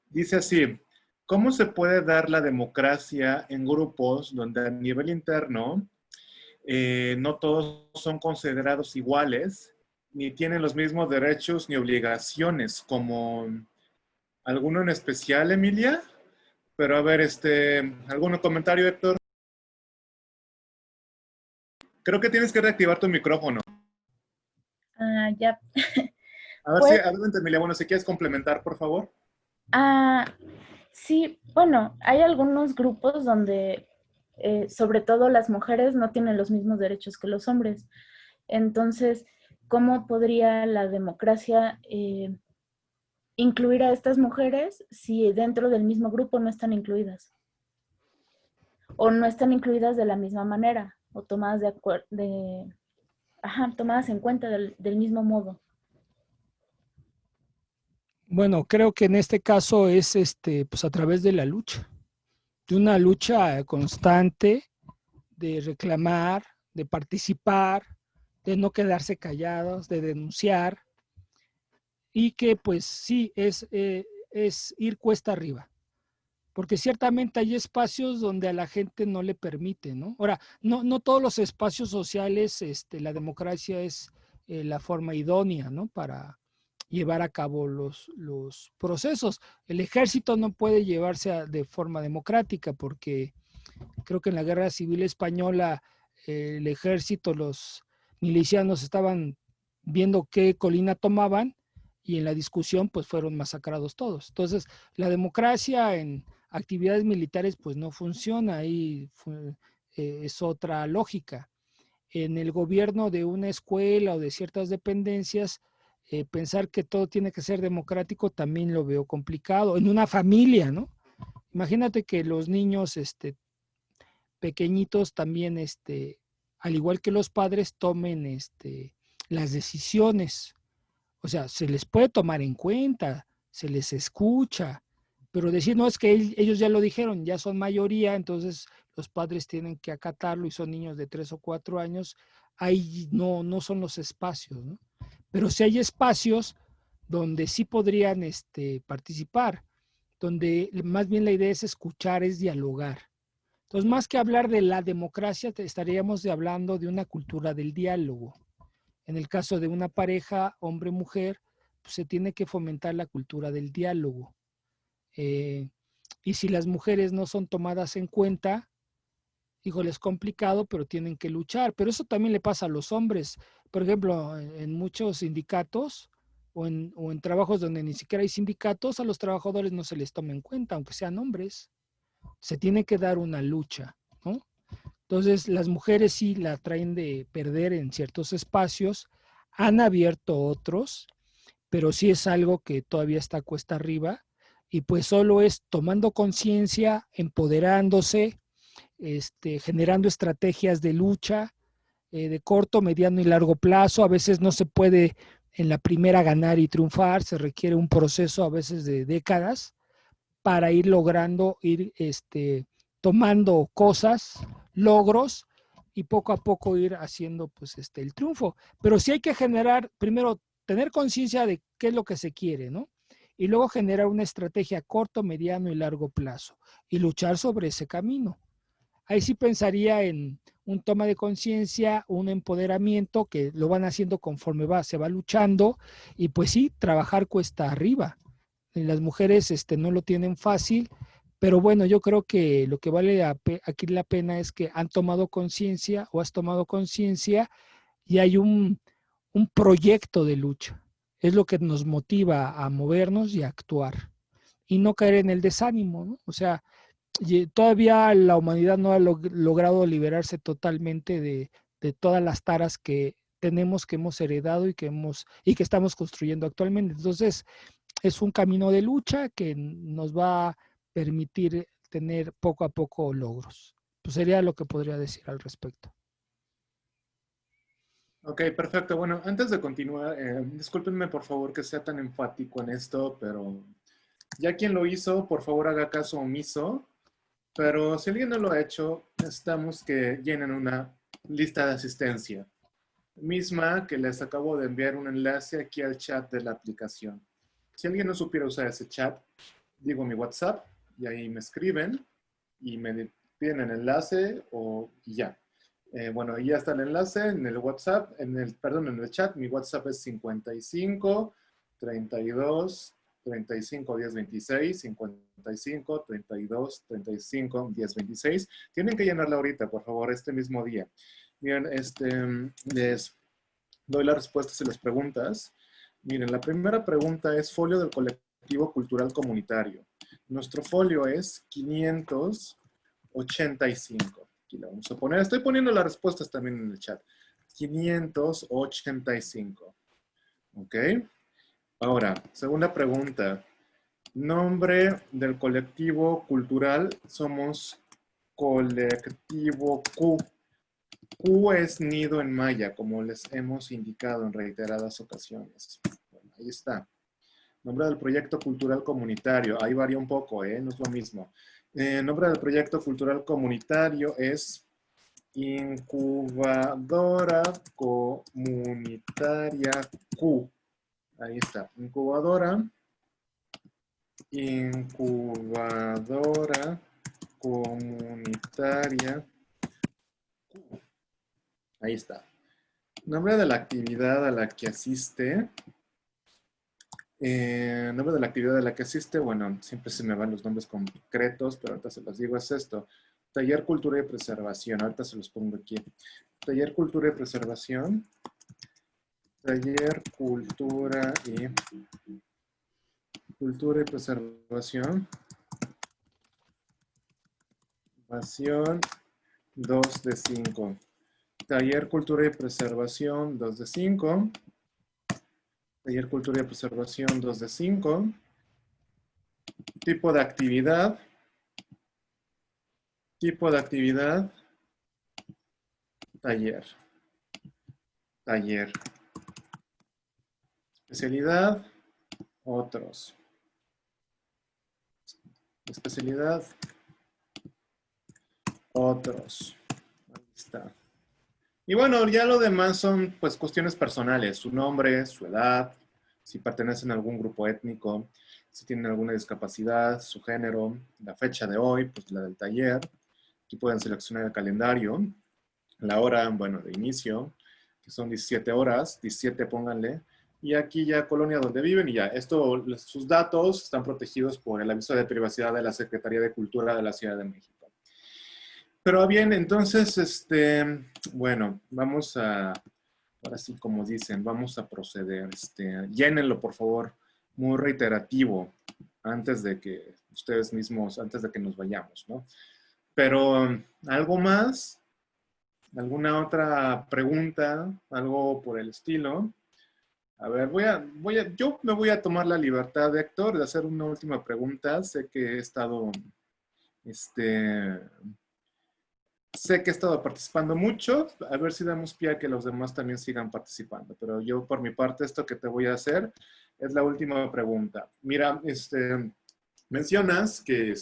A: Dice así, ¿cómo se puede dar la democracia en grupos donde a nivel interno no todos son considerados iguales, ni tienen los mismos derechos ni obligaciones, como alguno en especial, Emilia? Pero a ver, ¿algún comentario, Héctor? Creo que tienes que reactivar tu micrófono.
D: Ya.
A: A ver si,
D: Pues,
A: adelante, Emilia. Bueno, si quieres complementar, por favor.
D: sí, bueno, hay algunos grupos donde, sobre todo las mujeres, no tienen los mismos derechos que los hombres. Entonces, ¿cómo podría la democracia incluir a estas mujeres si dentro del mismo grupo no están incluidas? O no están incluidas de la misma manera, o tomadas tomadas en cuenta del mismo modo.
B: Bueno, creo que en este caso es pues a través de la lucha, de una lucha constante de reclamar, de participar, de no quedarse callados, de denunciar, y que pues sí, es ir cuesta arriba, porque ciertamente hay espacios donde a la gente no le permite, ¿no? Ahora, no todos los espacios sociales, la democracia es la forma idónea, ¿no? Para llevar a cabo los procesos. El ejército no puede llevarse de forma democrática porque creo que en la Guerra Civil Española el ejército, los milicianos estaban viendo qué colina tomaban y en la discusión pues fueron masacrados todos. Entonces, la democracia en actividades militares pues no funciona, ahí es otra lógica. En el gobierno de una escuela o de ciertas dependencias, pensar que todo tiene que ser democrático también lo veo complicado. En una familia, ¿no? Imagínate que los niños pequeñitos también, al igual que los padres, tomen las decisiones. O sea, se les puede tomar en cuenta, se les escucha, pero decir, no, es que ellos ya lo dijeron, ya son mayoría, entonces los padres tienen que acatarlo y son niños de 3 o 4 años, ahí no son los espacios, ¿no? Pero sí hay espacios donde sí podrían participar, donde más bien la idea es escuchar, es dialogar. Entonces, más que hablar de la democracia, estaríamos hablando de una cultura del diálogo. En el caso de una pareja, hombre-mujer, pues se tiene que fomentar la cultura del diálogo. Y si las mujeres no son tomadas en cuenta, híjole, es complicado, pero tienen que luchar. Pero eso también le pasa a los hombres. Por ejemplo, en muchos sindicatos o en trabajos donde ni siquiera hay sindicatos, a los trabajadores no se les toma en cuenta, aunque sean hombres. Se tiene que dar una lucha, ¿no? Entonces, las mujeres sí la traen de perder en ciertos espacios, han abierto otros, pero sí es algo que todavía está cuesta arriba y pues solo es tomando conciencia, empoderándose, generando estrategias de lucha de corto, mediano y largo plazo. A veces no se puede en la primera ganar y triunfar, se requiere un proceso a veces de décadas para ir logrando ir tomando cosas, logros, y poco a poco ir haciendo pues el triunfo. Pero sí hay que generar, primero, tener conciencia de qué es lo que se quiere, ¿no? Y luego generar una estrategia a corto, mediano y largo plazo y luchar sobre ese camino. Ahí sí pensaría en un toma de conciencia, un empoderamiento que lo van haciendo conforme se va luchando, y pues sí, trabajar cuesta arriba. Las mujeres no lo tienen fácil, pero bueno, yo creo que lo que vale aquí la pena es que han tomado conciencia o has tomado conciencia y hay un proyecto de lucha. Es lo que nos motiva a movernos y a actuar y no caer en el desánimo, ¿no? O sea, todavía la humanidad no ha logrado liberarse totalmente de todas las taras que tenemos, que hemos heredado y que estamos construyendo actualmente. Entonces, es un camino de lucha que nos va a permitir tener poco a poco logros. Pues sería lo que podría decir al respecto.
A: Ok, perfecto. Bueno, antes de continuar, discúlpenme por favor que sea tan enfático en esto, pero ya quien lo hizo, por favor haga caso omiso. Pero si alguien no lo ha hecho, necesitamos que llenen una lista de asistencia. Misma que les acabo de enviar un enlace aquí al chat de la aplicación. Si alguien no supiera usar ese chat, digo mi WhatsApp y ahí me escriben y me piden el enlace y ya. Bueno, ahí ya está el enlace en el WhatsApp, en el chat. Mi WhatsApp es 55 32 35 10 26, 55 32 35 10 26. Tienen que llenarla ahorita, por favor, este mismo día. Bien, les doy las respuestas y las preguntas. Miren, la primera pregunta es folio del colectivo cultural comunitario. Nuestro folio es 585. Aquí la vamos a poner. Estoy poniendo las respuestas también en el chat. 585. ¿Ok? Ahora, segunda pregunta. Nombre del colectivo cultural. Somos colectivo Q. Q es nido en maya, como les hemos indicado en reiteradas ocasiones. Bueno, ahí está. Nombre del proyecto cultural comunitario. Ahí varía un poco, no es lo mismo. Nombre del proyecto cultural comunitario es Incubadora Comunitaria Q. Ahí está. Incubadora Comunitaria Q. Ahí está. Nombre de la actividad a la que asiste. Nombre de la actividad a la que asiste. Bueno, siempre se me van los nombres concretos, pero ahorita se los digo, es esto. Taller Cultura y Preservación. Ahorita se los pongo aquí. Taller Cultura y Preservación. Taller Cultura y Preservación. 2 de 5. Taller Cultura y Preservación, 2 de 5. Taller Cultura y Preservación, 2 de 5. Tipo de actividad. Tipo de actividad. Taller. Taller. Especialidad. Otros. Especialidad. Otros. Ahí está. Y bueno, ya lo demás son pues cuestiones personales. Su nombre, su edad, si pertenecen a algún grupo étnico, si tienen alguna discapacidad, su género, la fecha de hoy, pues la del taller. Aquí pueden seleccionar el calendario. La hora, bueno, de inicio, que son 17 horas, 17 pónganle. Y aquí ya colonia donde viven y ya. Sus datos están protegidos por el aviso de privacidad de la Secretaría de Cultura de la Ciudad de México. Pero bien, entonces, bueno, vamos a, ahora sí como dicen, vamos a proceder. Llénenlo, por favor, muy reiterativo, antes de que ustedes mismos, antes de que nos vayamos, ¿no? Pero, ¿algo más? ¿Alguna otra pregunta? ¿Algo por el estilo? A ver, yo me voy a tomar la libertad, Héctor, de hacer una última pregunta. Sé que he estado, sé que he estado participando mucho. A ver si damos pie a que los demás también sigan participando. Pero yo, por mi parte, esto que te voy a hacer es la última pregunta. Mira, mencionas que,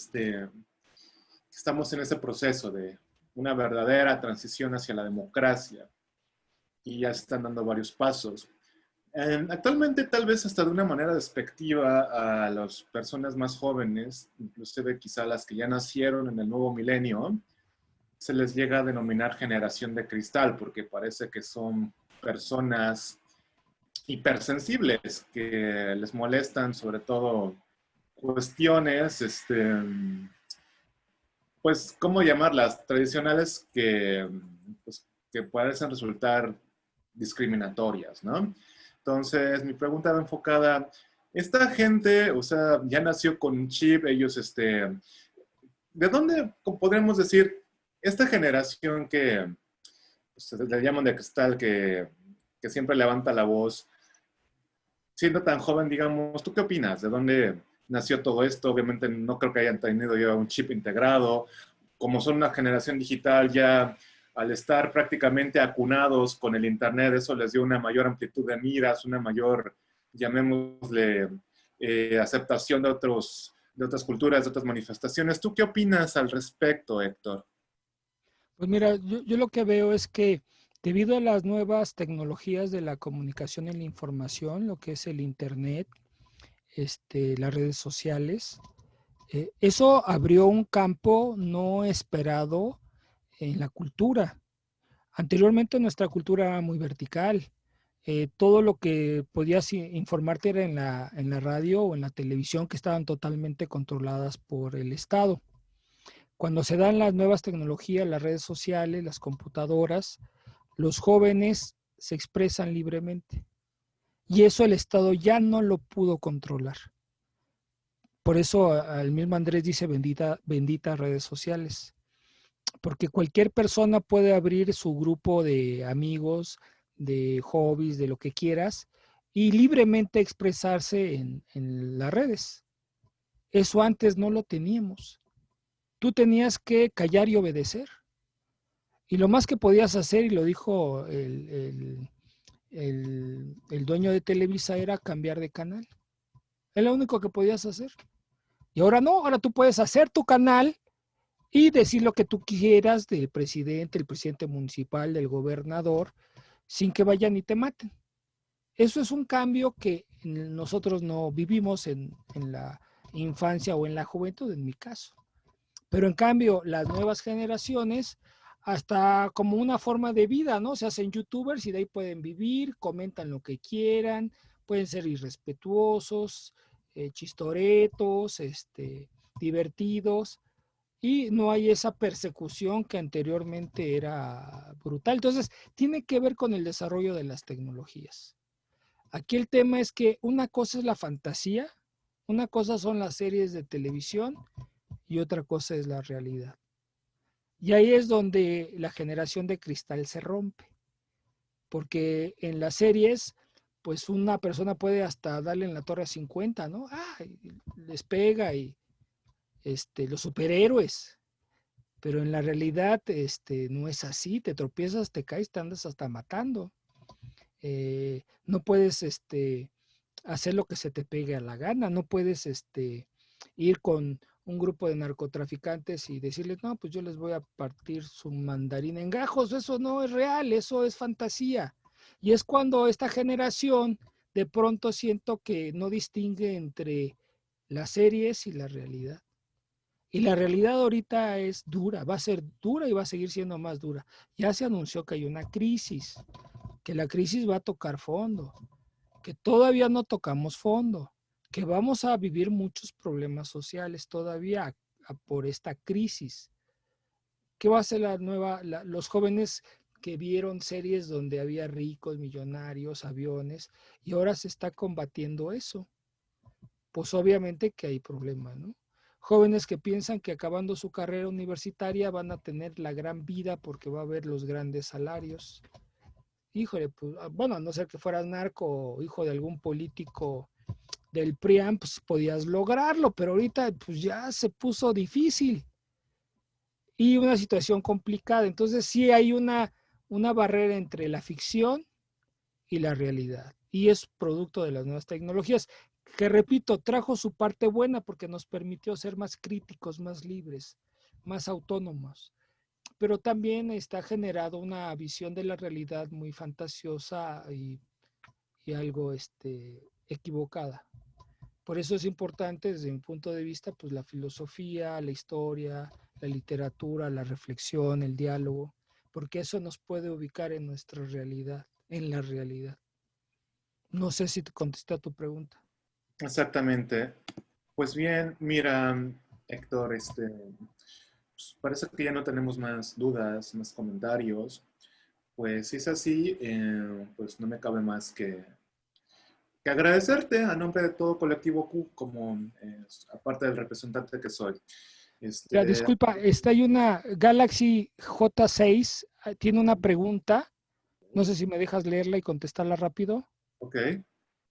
A: estamos en ese proceso de una verdadera transición hacia la democracia y ya se están dando varios pasos. Actualmente, tal vez hasta de una manera despectiva a las personas más jóvenes, inclusive quizá las que ya nacieron en el nuevo milenio, se les llega a denominar generación de cristal, porque parece que son personas hipersensibles, que les molestan sobre todo cuestiones, pues, ¿cómo llamarlas? Tradicionales pues, que parecen resultar discriminatorias, ¿no? Entonces, mi pregunta va enfocada, esta gente, o sea, ya nació con un chip, ellos, ¿de dónde podremos decir esta generación que pues, le llaman de cristal, que siempre levanta la voz, siendo tan joven, digamos, ¿tú qué opinas? ¿De dónde nació todo esto? Obviamente no creo que hayan tenido ya un chip integrado. Como son una generación digital, ya al estar prácticamente acunados con el Internet, eso les dio una mayor amplitud de miras, una mayor, llamémosle, aceptación de otras culturas, de otras manifestaciones. ¿Tú qué opinas al respecto, Héctor?
B: Pues mira, yo lo que veo es que debido a las nuevas tecnologías de la comunicación y la información, lo que es el Internet, las redes sociales, eso abrió un campo no esperado en la cultura. Anteriormente nuestra cultura era muy vertical. Todo lo que podías informarte era en la radio o en la televisión, que estaban totalmente controladas por el Estado. Cuando se dan las nuevas tecnologías, las redes sociales, las computadoras, los jóvenes se expresan libremente. Y eso el Estado ya no lo pudo controlar. Por eso el mismo Andrés dice benditas redes sociales. Porque cualquier persona puede abrir su grupo de amigos, de hobbies, de lo que quieras, y libremente expresarse en las redes. Eso antes no lo teníamos. Tú tenías que callar y obedecer. Y lo más que podías hacer, y lo dijo el dueño de Televisa, era cambiar de canal. Es lo único que podías hacer. Y ahora no, ahora tú puedes hacer tu canal y decir lo que tú quieras del presidente, el presidente municipal, del gobernador, sin que vayan y te maten. Eso es un cambio que nosotros no vivimos en la infancia o en la juventud, en mi caso. Pero en cambio, las nuevas generaciones, hasta como una forma de vida, ¿no? Se hacen youtubers y de ahí pueden vivir, comentan lo que quieran, pueden ser irrespetuosos, chistoretos, divertidos, y no hay esa persecución que anteriormente era brutal. Entonces, tiene que ver con el desarrollo de las tecnologías. Aquí el tema es que una cosa es la fantasía, una cosa son las series de televisión y otra cosa es la realidad. Y ahí es donde la generación de cristal se rompe, porque en las series, pues una persona puede hasta darle en la torre a 50, ¿no? Les pega y los superhéroes. Pero en la realidad no es así, te tropiezas, te caes, te andas hasta matando. No puedes hacer lo que se te pegue a la gana, no puedes ir con un grupo de narcotraficantes y decirles, no, pues yo les voy a partir su mandarín en gajos. Eso no es real, eso es fantasía. Y es cuando esta generación de pronto siento que no distingue entre las series y la realidad. Y la realidad ahorita es dura, va a ser dura y va a seguir siendo más dura. Ya se anunció que hay una crisis, que la crisis va a tocar fondo, que todavía no tocamos fondo, que vamos a vivir muchos problemas sociales todavía por esta crisis. ¿Qué va a hacer los jóvenes que vieron series donde había ricos, millonarios, aviones, y ahora se está combatiendo eso? Pues obviamente que hay problemas, ¿no? Jóvenes que piensan que acabando su carrera universitaria van a tener la gran vida porque va a haber los grandes salarios. Híjole, pues, bueno, a no ser que fueras narco o hijo de algún político del PRIAN, pues podías lograrlo, pero ahorita pues ya se puso difícil y una situación complicada. Entonces sí hay una barrera entre la ficción y la realidad. Y es producto de las nuevas tecnologías, que repito, trajo su parte buena porque nos permitió ser más críticos, más libres, más autónomos. Pero también está generado una visión de la realidad muy fantasiosa y algo equivocada. Por eso es importante, desde mi punto de vista, pues la filosofía, la historia, la literatura, la reflexión, el diálogo, porque eso nos puede ubicar en nuestra realidad, en la realidad. No sé si te contesté a tu pregunta.
A: Exactamente. Pues bien, mira, Héctor, pues parece que ya no tenemos más dudas, más comentarios. Pues si es así, pues no me cabe más que agradecerte a nombre de todo Colectivo Q, como aparte del representante que soy.
B: Ya, disculpa, hay una Galaxy J6, tiene una pregunta, no sé si me dejas leerla y contestarla rápido.
A: Ok.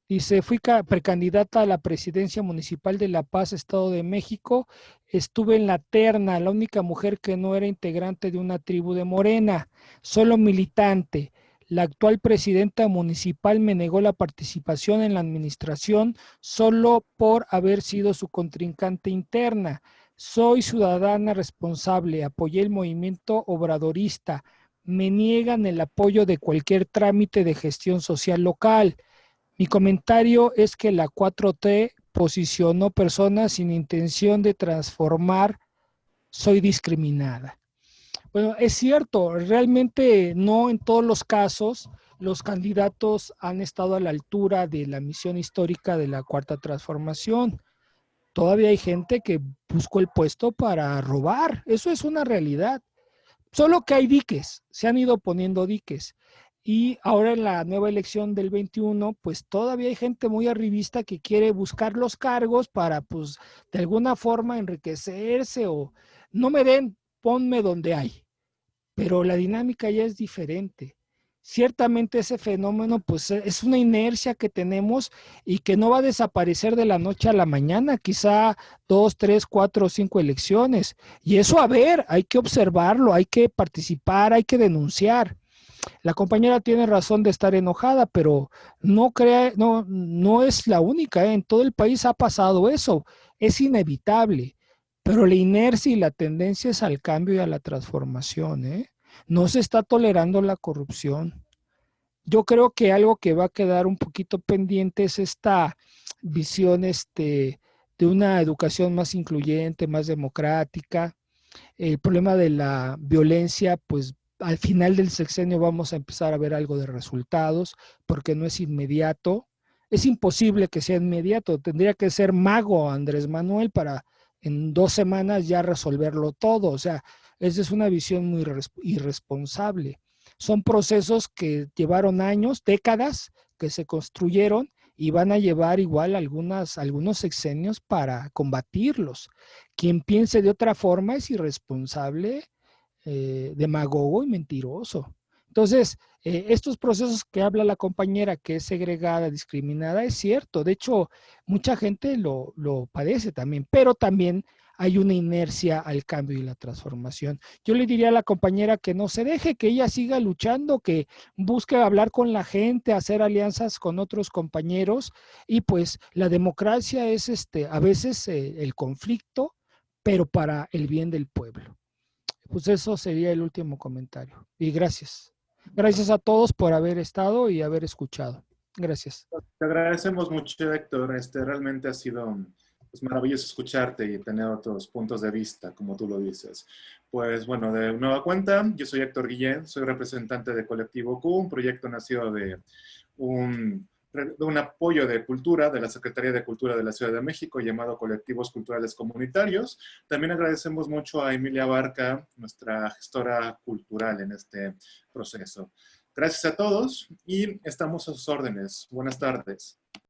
B: Dice, fui precandidata a la presidencia municipal de La Paz, Estado de México. Estuve en la terna, la única mujer que no era integrante de una tribu de Morena, solo militante. La actual presidenta municipal me negó la participación en la administración solo por haber sido su contrincante interna. Soy ciudadana responsable, apoyé el movimiento obradorista. Me niegan el apoyo de cualquier trámite de gestión social local. Mi comentario es que la 4T posicionó personas sin intención de transformar, soy discriminada. Bueno, es cierto, realmente no en todos los casos los candidatos han estado a la altura de la misión histórica de la Cuarta Transformación. Todavía hay gente que buscó el puesto para robar, eso es una realidad. Solo que hay diques, se han ido poniendo diques. Y ahora en la nueva elección del 21, pues todavía hay gente muy arribista que quiere buscar los cargos para, pues, de alguna forma enriquecerse o no me den, ponme donde hay. Pero la dinámica ya es diferente. Ciertamente ese fenómeno, pues, es una inercia que tenemos y que no va a desaparecer de la noche a la mañana, quizá 2, 3, 4 o 5 elecciones. Y eso, a ver, hay que observarlo, hay que participar, hay que denunciar. La compañera tiene razón de estar enojada, pero no es la única, ¿eh? En todo el país ha pasado eso, es inevitable, pero la inercia y la tendencia es al cambio y a la transformación, ¿eh? No se está tolerando la corrupción. Yo creo que algo que va a quedar un poquito pendiente es esta visión de una educación más incluyente, más democrática. El problema de la violencia, pues al final del sexenio vamos a empezar a ver algo de resultados, porque no es inmediato. Es imposible que sea inmediato, tendría que ser mago Andrés Manuel para en 2 semanas ya resolverlo todo. O sea, esa es una visión muy irresponsable. Son procesos que llevaron años, décadas, que se construyeron y van a llevar igual algunos sexenios para combatirlos. Quien piense de otra forma es irresponsable, demagogo y mentiroso. Entonces, estos procesos que habla la compañera, que es segregada, discriminada, es cierto. De hecho, mucha gente lo padece también, pero también hay una inercia al cambio y la transformación. Yo le diría a la compañera que no se deje, que ella siga luchando, que busque hablar con la gente, hacer alianzas con otros compañeros y pues la democracia es a veces el conflicto, pero para el bien del pueblo. Pues eso sería el último comentario. Y gracias. Gracias a todos por haber estado y haber escuchado. Gracias.
A: Te agradecemos mucho, Héctor. Realmente ha sido pues, maravilloso escucharte y tener otros puntos de vista, como tú lo dices. Pues bueno, de nueva cuenta, yo soy Héctor Guillén, soy representante de Colectivo Q, un proyecto nacido de un apoyo de cultura de la Secretaría de Cultura de la Ciudad de México llamado Colectivos Culturales Comunitarios. También agradecemos mucho a Emilia Barca, nuestra gestora cultural en este proceso. Gracias a todos y estamos a sus órdenes. Buenas tardes.